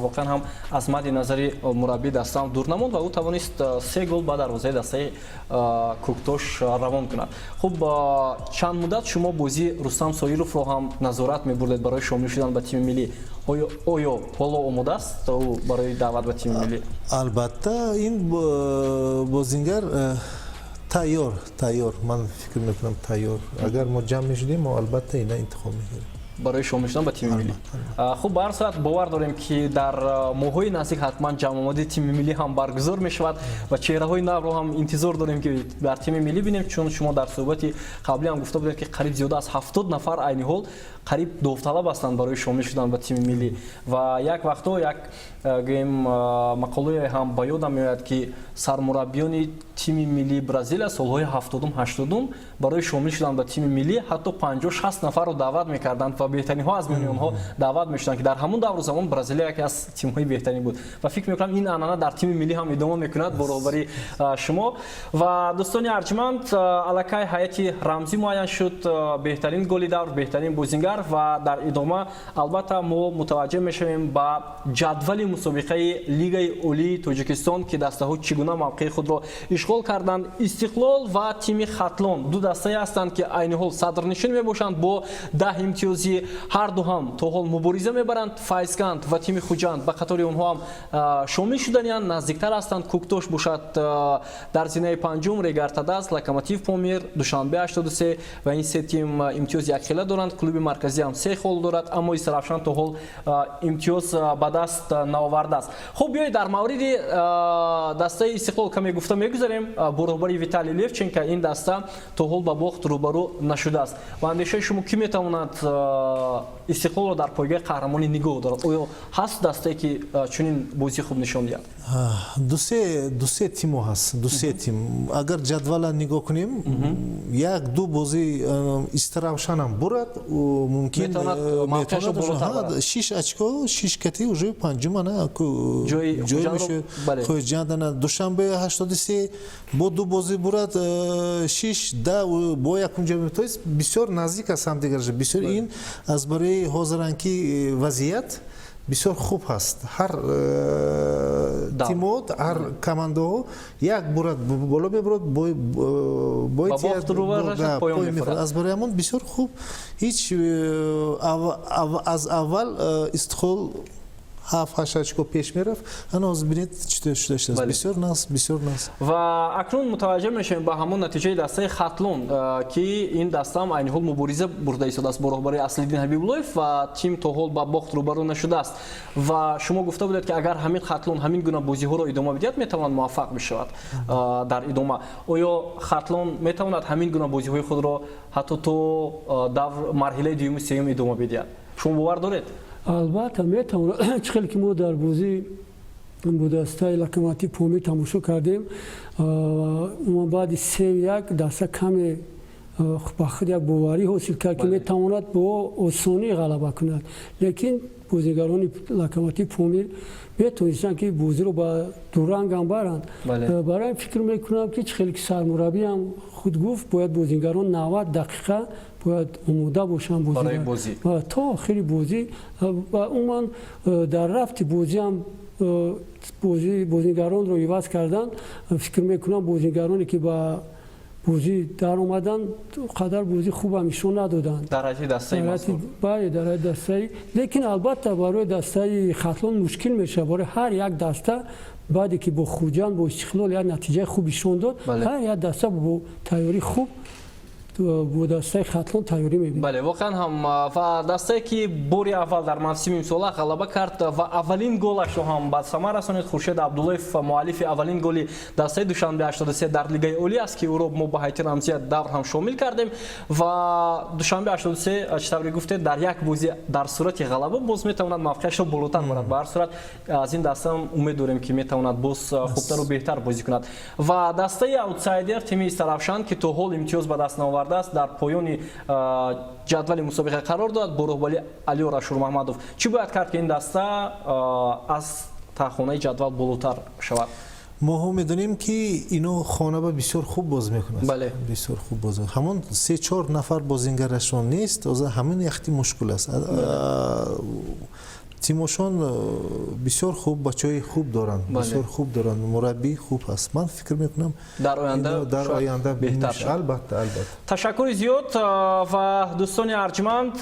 воқеан ҳам аз мадди назари мураббӣ дастам дур намонд ва ӯ тавонист 3 гол ба дарвозаи дастаи Куктош равон кунад. Хуб, чанд муддат шумо бозии Рустам Соировро ҳам назорат мебурдед барои шомил шудан ба тими миллӣ. Оё ҳоло омода аст ӯ барои даъват ба тими миллӣ? Албатта ин бозингар тайёр, ман фикр мекунам тайёр. Агар мо ҷамъ мешудем, мо албатта ина интихоб мекардем барои шомил шудан ба тими миллӣ. Хуб, ба ҳар сурат бовар дорем ки дар моҳҳои наздик ҳатман ҷамъомадии тими миллӣ ҳам баргузор мешавад ва чеҳраҳои навро ҳам интизор дорем ки дар тими миллӣ бинем, чун шумо дар суҳбати қаблӣ ҳам гуфта будед ки қариб зиёда аз 70 нафар айни ҳол қариб довталаб ҳастанд барои шомил шудан ба тими миллӣ. Ва як вақтҳо як мақолае ҳам ба ёдам меояд ки сармураббиёни тими миллии Бразилия солҳои 70-80 барои шомил шудан ба тими миллӣ ҳатто 50-60 нафарро даъват мекарданд ва беҳтаринҳо аз миёни онҳо даъват мешуданд ки дар ҳамон давру замон Бразилия яке аз тимҳои беҳтарин буд. Ва фикр мекунам ин анъана дар тими миллӣ ҳам идома мекунад бо роҳбари шумо. Ва дӯстони арҷманд, аллакай ҳайати рамзӣ муайян шуд, беҳтарин голи давр, беҳтарин бозингар ва дар идома албатта мо мутаваҷҷеҳ мешавем ба ҷадвали мусобиқаи Лигаи Олии Тоҷикистон ки дастаҳо чӣ гуна мавқеи худро ишғол карданд. Истиқлол ва тими Хатлон ду дастае ҳастанд ки айни ҳол садрнишин мебошанд бо 10 имтиёзӣ. ҳарду ҳам то ҳол мубориза мебаранд. Файзканд ва тими Хуҷанд ба қатори онҳо ҳам шомил шуданиянд, наздиктар ҳастанд. Куктош бошад дар зинаи панҷум, Регартадас, Локомотив Помир, Душанбе 83 ва ин се тим имтиёз якхела доранд. Клуби марказӣ ҳам 3 хол дорад, аммо Исрафшан то ҳол имтиёз ба даст наовардааст. Хуб, биёед дар мавриди дастаи Истиқлол каме гуфта мегузарем. Бо роҳбари Виталий Левченко ин даста то ҳол ба бохт рӯбарӯ нашудааст. Ва андешаи шумо кӣ метавонад Истиқлолро дар пойгаи қаҳрамонӣ нигоҳ дорад? Оё ҳаст дастае ки чунин бозии хуб нишон диҳад? Ду-се тимо ҳаст, ду-се тим. Агар ҷадвала нигоҳ кунем, як-ду бозӣ Истиравшанам бурад, мумкин метавонад 6 очко, 6 кати уже панҷума на ҷои мешавад. Хуҷандана Душанбе 83 бо ду бозӣ бурад 6 10 бо якум ҷои. То есть бисёр наздик аст ҳамдигараш. Бисёр ин аз барои ҳозиранки вазъият бисёр хуб ҳаст. Ҳар тимот, ҳар командаҳо як бурад боло мебурад, аз барои ҳамон бисёр хуб. Ҳеҷ аз аввал Истиқлол 7-8 очко пеш мерафт, ана ҳозир бинед чӣ то шуда шудааст. Бисёр нас. Ва акнун мутаваҷҷеҳ мешавем ба ҳамон натиҷаи дастаи Хатлон ки ин дастаам айни ҳол мубориза бурда истодааст бо роҳбари Аслиддин Ҳабибуллоев ва тим то ҳол ба бохт рӯбарӯ нашудааст. Ва шумо гуфта будед ки агар ҳамин Хатлон ҳамин гуна бозиҳоро идома бидиҳад, метавонад муваффақ бишавад дар идома. Оё Хатлон метавонад ҳамин гуна бозиҳои худро ҳатто то марҳилаи дуюму сеюм идома бидиҳад? Шумо бовар доред? албатта метавонад. чӣ хеле ки мо дар бозӣ бо дастаи Локомотив Помир тамошо кардем, баъди 3-1 даста каме ба худ як боварӣ ҳосил кард ки метавонад бо осонӣ ғалаба кунад. Лекин бозигарони Локомотив Помир метавонистанд ки бозиро ба дурангам баранд. Барои фикр мекунам ки чӣ хеле ки сармураббӣ ҳам худ гуфт, бояд бозигарон 90 дақиқа бояд омода бошанд то охири бозӣ. Ва умуман дар рафти бозӣ ҳам бозигаронро иваз кардан. Фикр мекунам бозигароне ки ба бозӣ дар омадан қадар бозӣ хубам нишон надоданд дараҷаи дастаи. Лекин албатта барои дастаи Хатлон мушкил мешавад. барои ҳар як даста баъде ки бо Хуҷанд бо Истиқлол як натиҷаи хуб нишон дод, ҳар як даста бо тайёрӣ хуб бо дастаи хатлон тайёрӣ мебинем. бале воқеан ҳам ва дастае ки бори аввал дар мавсими имсола ғалаба кард ва аввалин голашро ҳам ба самар расонид. Хуршед Абдуллоев муаллифи аввалин голи дастаи Душанбе 83 дар Лигаи Олӣ аст ки ӯро мо ба ҳайти рамзия давр ҳам шомил кардем ва Душанбе 83 чӣ тавре гуфтед дар як бозӣ дар сурати ғалаба боз метавонад мавқеашро болотар барад. Ба ҳар сурат аз ин даста умед дорем ки метавонад боз хубтару беҳтар бозӣ кунад. Ва дастаи аутсайдер тими Истаравшан ки то ҳол имтиёз ба даст наварда дар поёни ҷадвали мусобиқа қарор дорад бо роҳбари Алиё Рашурмаҳмадов. Чӣ бояд кард ки ин даста аз таъхонаи ҷадвал болотар шавад? мо медонем ки ино хонаба бисёр хуб боз мекунад. Бале. Бисёр хуб боз. Ҳамон 3-4 нафар бозингарашон нест, оза ҳамин яхти мушкил аст. тимошон бисёр хуб бачаҳои хуб доранд, бисёр хуб доранд, мураббии хуб аст. Ман фикр мекунам дар оянда беҳтар шавад. Албатта. Ташаккури зиёд ва дӯстони арҷманд,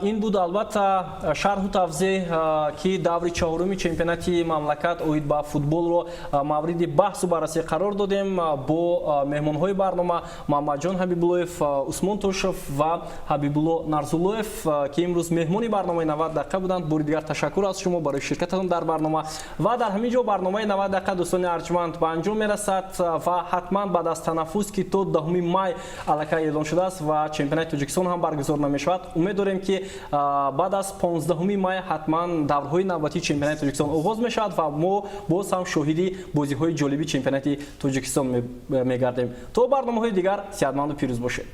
ин буд албатта шарҳу тавзеҳ ки даври чаҳоруми чемпионати мамлакат оид ба футболро мавриди баҳсу баррасӣ қарор додем бо меҳмонҳои барнома Муҳаммадҷон Ҳабибуллоев, Усмон Тошев ва Ҳабибулло Нарзуллоев ки имрӯз меҳмони барномаи 90 дақиқа буданд. Бори дигар ташаккур аз шумо барои ширкататон дар барнома ва дар ҳамин ҷо барномаи 90 дақиқа дӯстони арҷманд ба анҷом мерасад ва ҳатман баъд аз танаффус ки то 10 май аллакай эълон шудааст ва чемпионати Тоҷикистон ҳам баргузор намешавад, умед дорем ки баъд аз 15 май ҳатман даврҳои навбатии чемпионати Тоҷикистон оғоз мешавад ва мо боз ҳам шоҳиди бозиҳои ҷолиби чемпионати Тоҷикистон мегардем. То барномаҳои дигар сеҳатманду пирӯз бошед.